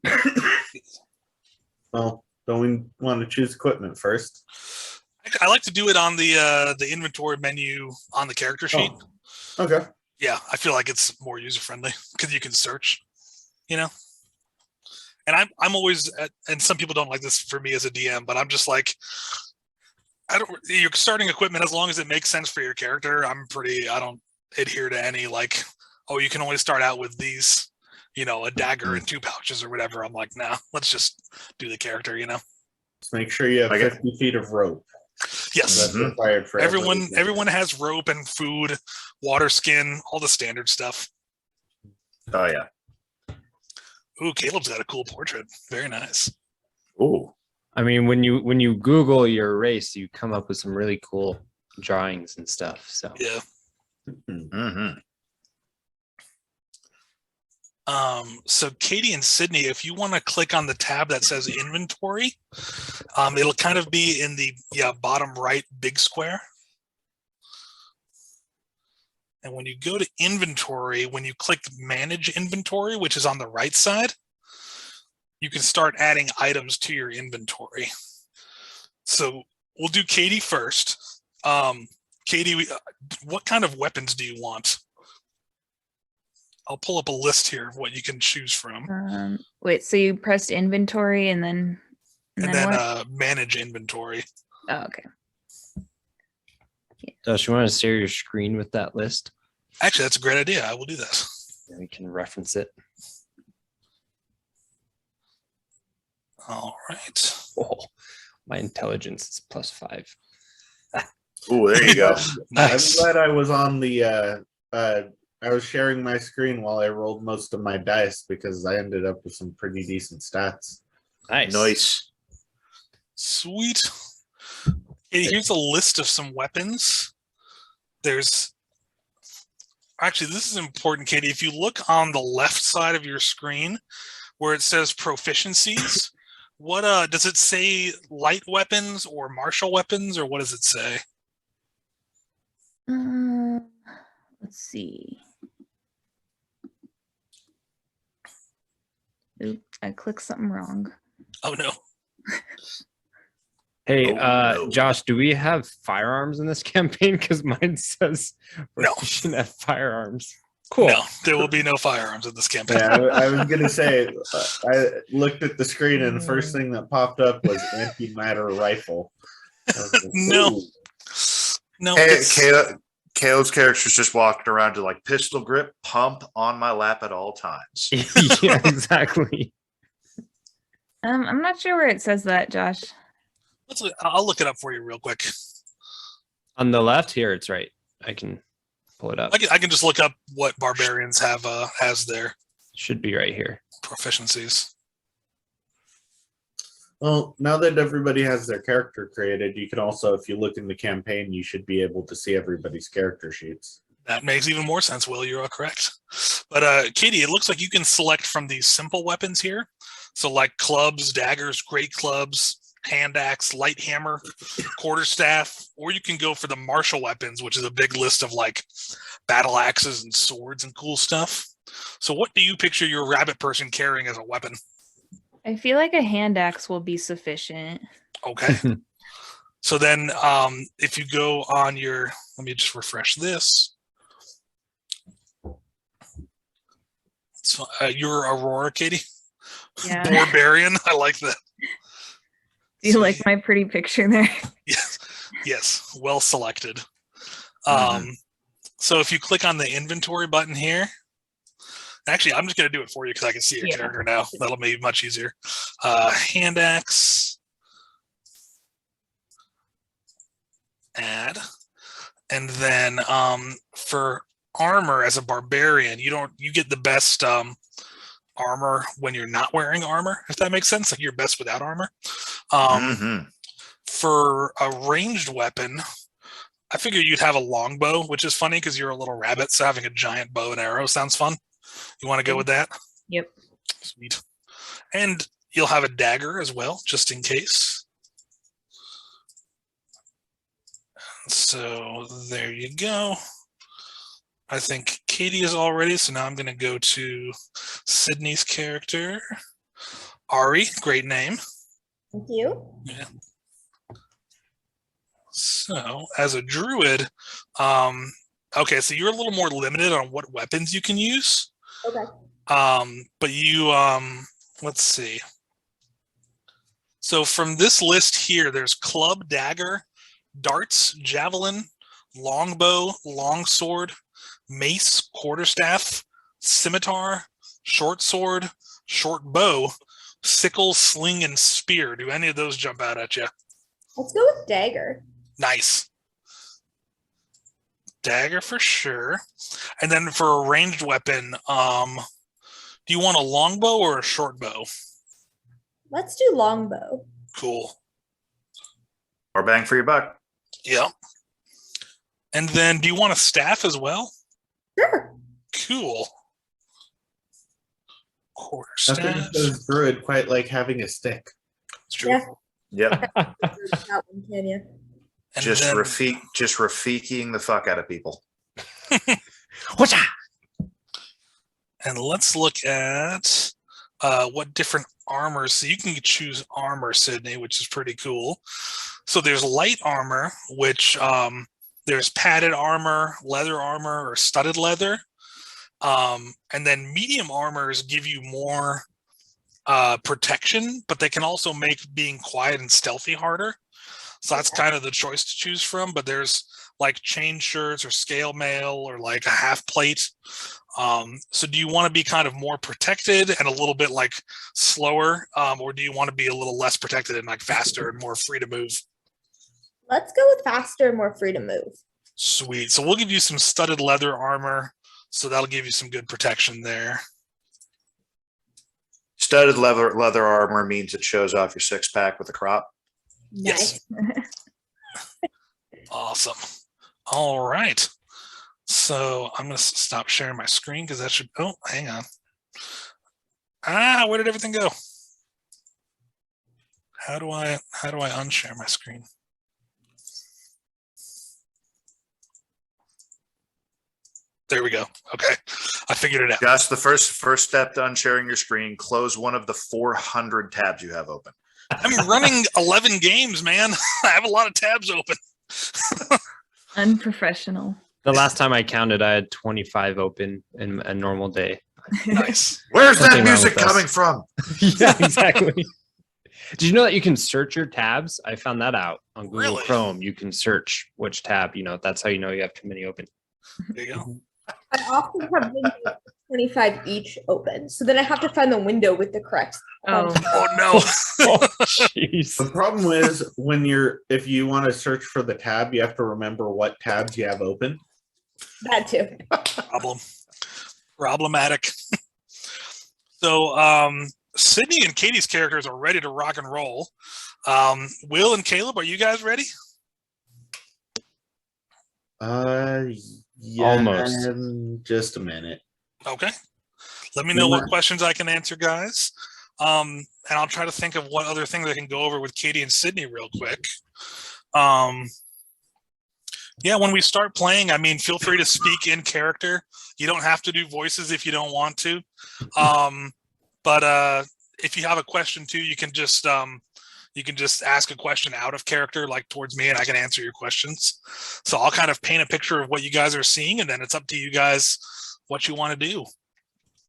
Well, don't we want to choose equipment first? I like to do it on the inventory menu on the character sheet. Oh, okay. Yeah, I feel like it's more user friendly because you can search, And I'm always, and some people don't like this for me as a DM, but I'm just like, you're starting equipment as long as it makes sense for your character. I don't adhere to any like, oh, you can only start out with these, a dagger and 2 pouches or whatever. I'm like, nah, let's just do the character, Just make sure you have 50 feet of rope. Yes. That's required for everyone has rope and food, water skin, all the standard stuff. Oh yeah. Ooh, Caleb's got a cool portrait. Very nice. Ooh. I mean, when you Google your race, you come up with some really cool drawings and stuff. So Yeah. Mm-hmm. So Katie and Sydney, if you want to click on the tab that says inventory, it'll kind of be in the bottom right big square. And when you go to inventory, when you click manage inventory, which is on the right side, you can start adding items to your inventory. So we'll do Katie first. Katie, what kind of weapons do you want? I'll pull up a list here of what you can choose from. Wait, so you pressed inventory and then what? Manage inventory. Oh, okay. Josh, you want to share your screen with that list? Actually, that's a great idea. I will do that. And we can reference it. All right. Oh, my intelligence is +5. Ooh, there you go. Nice. I'm glad I was on the I was sharing my screen while I rolled most of my dice because I ended up with some pretty decent stats. Nice. Sweet. Okay, here's a list of some weapons. Actually, this is important, Katie. If you look on the left side of your screen where it says proficiencies, What does it say? Light weapons or martial weapons, or what does it say? Let's see. Oop, I clicked something wrong. Oh no. Hey, Oh, no. Josh, do we have firearms in this campaign? Because mine says No. proficient at firearms. Cool. No, there will be no firearms in this campaign. Yeah, I was gonna say. I looked at the screen, and the first thing that popped up was antimatter rifle. I was like, No. "Ooh." No, Hey, it's, Caleb's character's just walking around to like pistol grip, pump on my lap at all times. Yeah, exactly. I'm not sure where it says that, Josh. I'll look it up for you real quick. On the left here, it's right. I can pull it up. I can just look up what barbarians have as their Should be right here. proficiencies. Well, now that everybody has their character created, you can also, if you look in the campaign, you should be able to see everybody's character sheets. That makes even more sense, Will. You are correct. But Katie, it looks like you can select from these simple weapons here. So like clubs, daggers, great clubs, hand axe, light hammer, quarterstaff, or you can go for the martial weapons, which is a big list of like battle axes and swords and cool stuff. So what do you picture your rabbit person carrying as a weapon? I feel like a hand axe will be sufficient. Okay. So then if you go on your, let me just refresh this. So, you're Aurora, Katie? Yeah. Barbarian. I like that. Do you like my pretty picture there? Yes. Yes. Well selected. Mhm. So if you click on the inventory button here, actually, I'm just going to do it for you because I can see your Yeah. character now. That'll be much easier. Hand axe. Add. And then for armor as a barbarian, you get the best armor when you're not wearing armor, if that makes sense. Like you're best without armor. Mhm. For a ranged weapon, I figure you'd have a longbow, which is funny because you're a little rabbit, so having a giant bow and arrow sounds fun. You want to go with that? Yep. Sweet. And you'll have a dagger as well, just in case. So there you go. I think Katie is all ready, so now I'm going to go to Sydney's character. Ari, great name. Thank you. Yeah. So, as a druid, okay, so you're a little more limited on what weapons you can use. Okay. But you, let's see. So from this list here, there's club, dagger, darts, javelin, longbow, longsword, mace, quarterstaff, scimitar, short sword, short bow, sickle, sling, and spear. Do any of those jump out at you? Let's go with dagger. Nice. Dagger for sure. And then for a ranged weapon, do you want a longbow or a short bow? Let's do longbow. Cool. Or bang for your buck. Yeah. And then do you want a staff as well? Sure. Cool. Quarter Nothing staff. says druid quite like having a stick. It's true. Yeah. Yep. That one, can you? And just then, Rafiqiing the fuck out of people. and let's look at what different armors. So you can choose armor, Sydney, which is pretty cool. So there's light armor, which there's padded armor, leather armor, or studded leather. And then medium armors give you more protection, but they can also make being quiet and stealthy harder. So that's kind of the choice to choose from. But there's like chain shirts or scale mail or like a half plate. So do you want to be kind of more protected and a little bit like slower, or do you want to be a little less protected and like faster and more free to move? Let's go with faster and more free to move. Sweet. So we'll give you some studded leather armor. So that'll give you some good protection there. Studded leather armor means it shows off your six pack with a crop. Yes. Awesome. All right. So I'm going to stop sharing my screen because that should, oh, hang on. Where did everything go? How do I unshare my screen? There we go. Okay, I figured it out. Josh, the first step to unsharing your screen, close one of the 400 tabs you have open. I'm running 11 games, man. I have a lot of tabs open. Unprofessional. The last time I counted, I had 25 open in a normal day. Nice. Where's that Something wrong music with us. coming from? Yeah, exactly. Did you know that you can search your tabs? I found that out on Google Really? Chrome. You can search which tab, that's how you know you have too many open. There you go. I often have windows 25 each open. So then I have to find the window with the correct. Oh. Oh no. Oh, jeez. The problem is if you want to search for the tab, you have to remember what tabs you have open. That too. Problematic. So Sydney and Katie's characters are ready to rock and roll. Will and Caleb, are you guys ready? Yeah, Almost. Just a minute. Okay. Let me know what questions I can answer, guys. And I'll try to think of what other things I can go over with Katie and Sydney real quick. Yeah, when we start playing, I mean, feel free to speak in character. You don't have to do voices if you don't want to. But if you have a question too, you can just ask a question out of character, like towards me, and I can answer your questions. So I'll kind of paint a picture of what you guys are seeing, and then it's up to you guys what you want to do.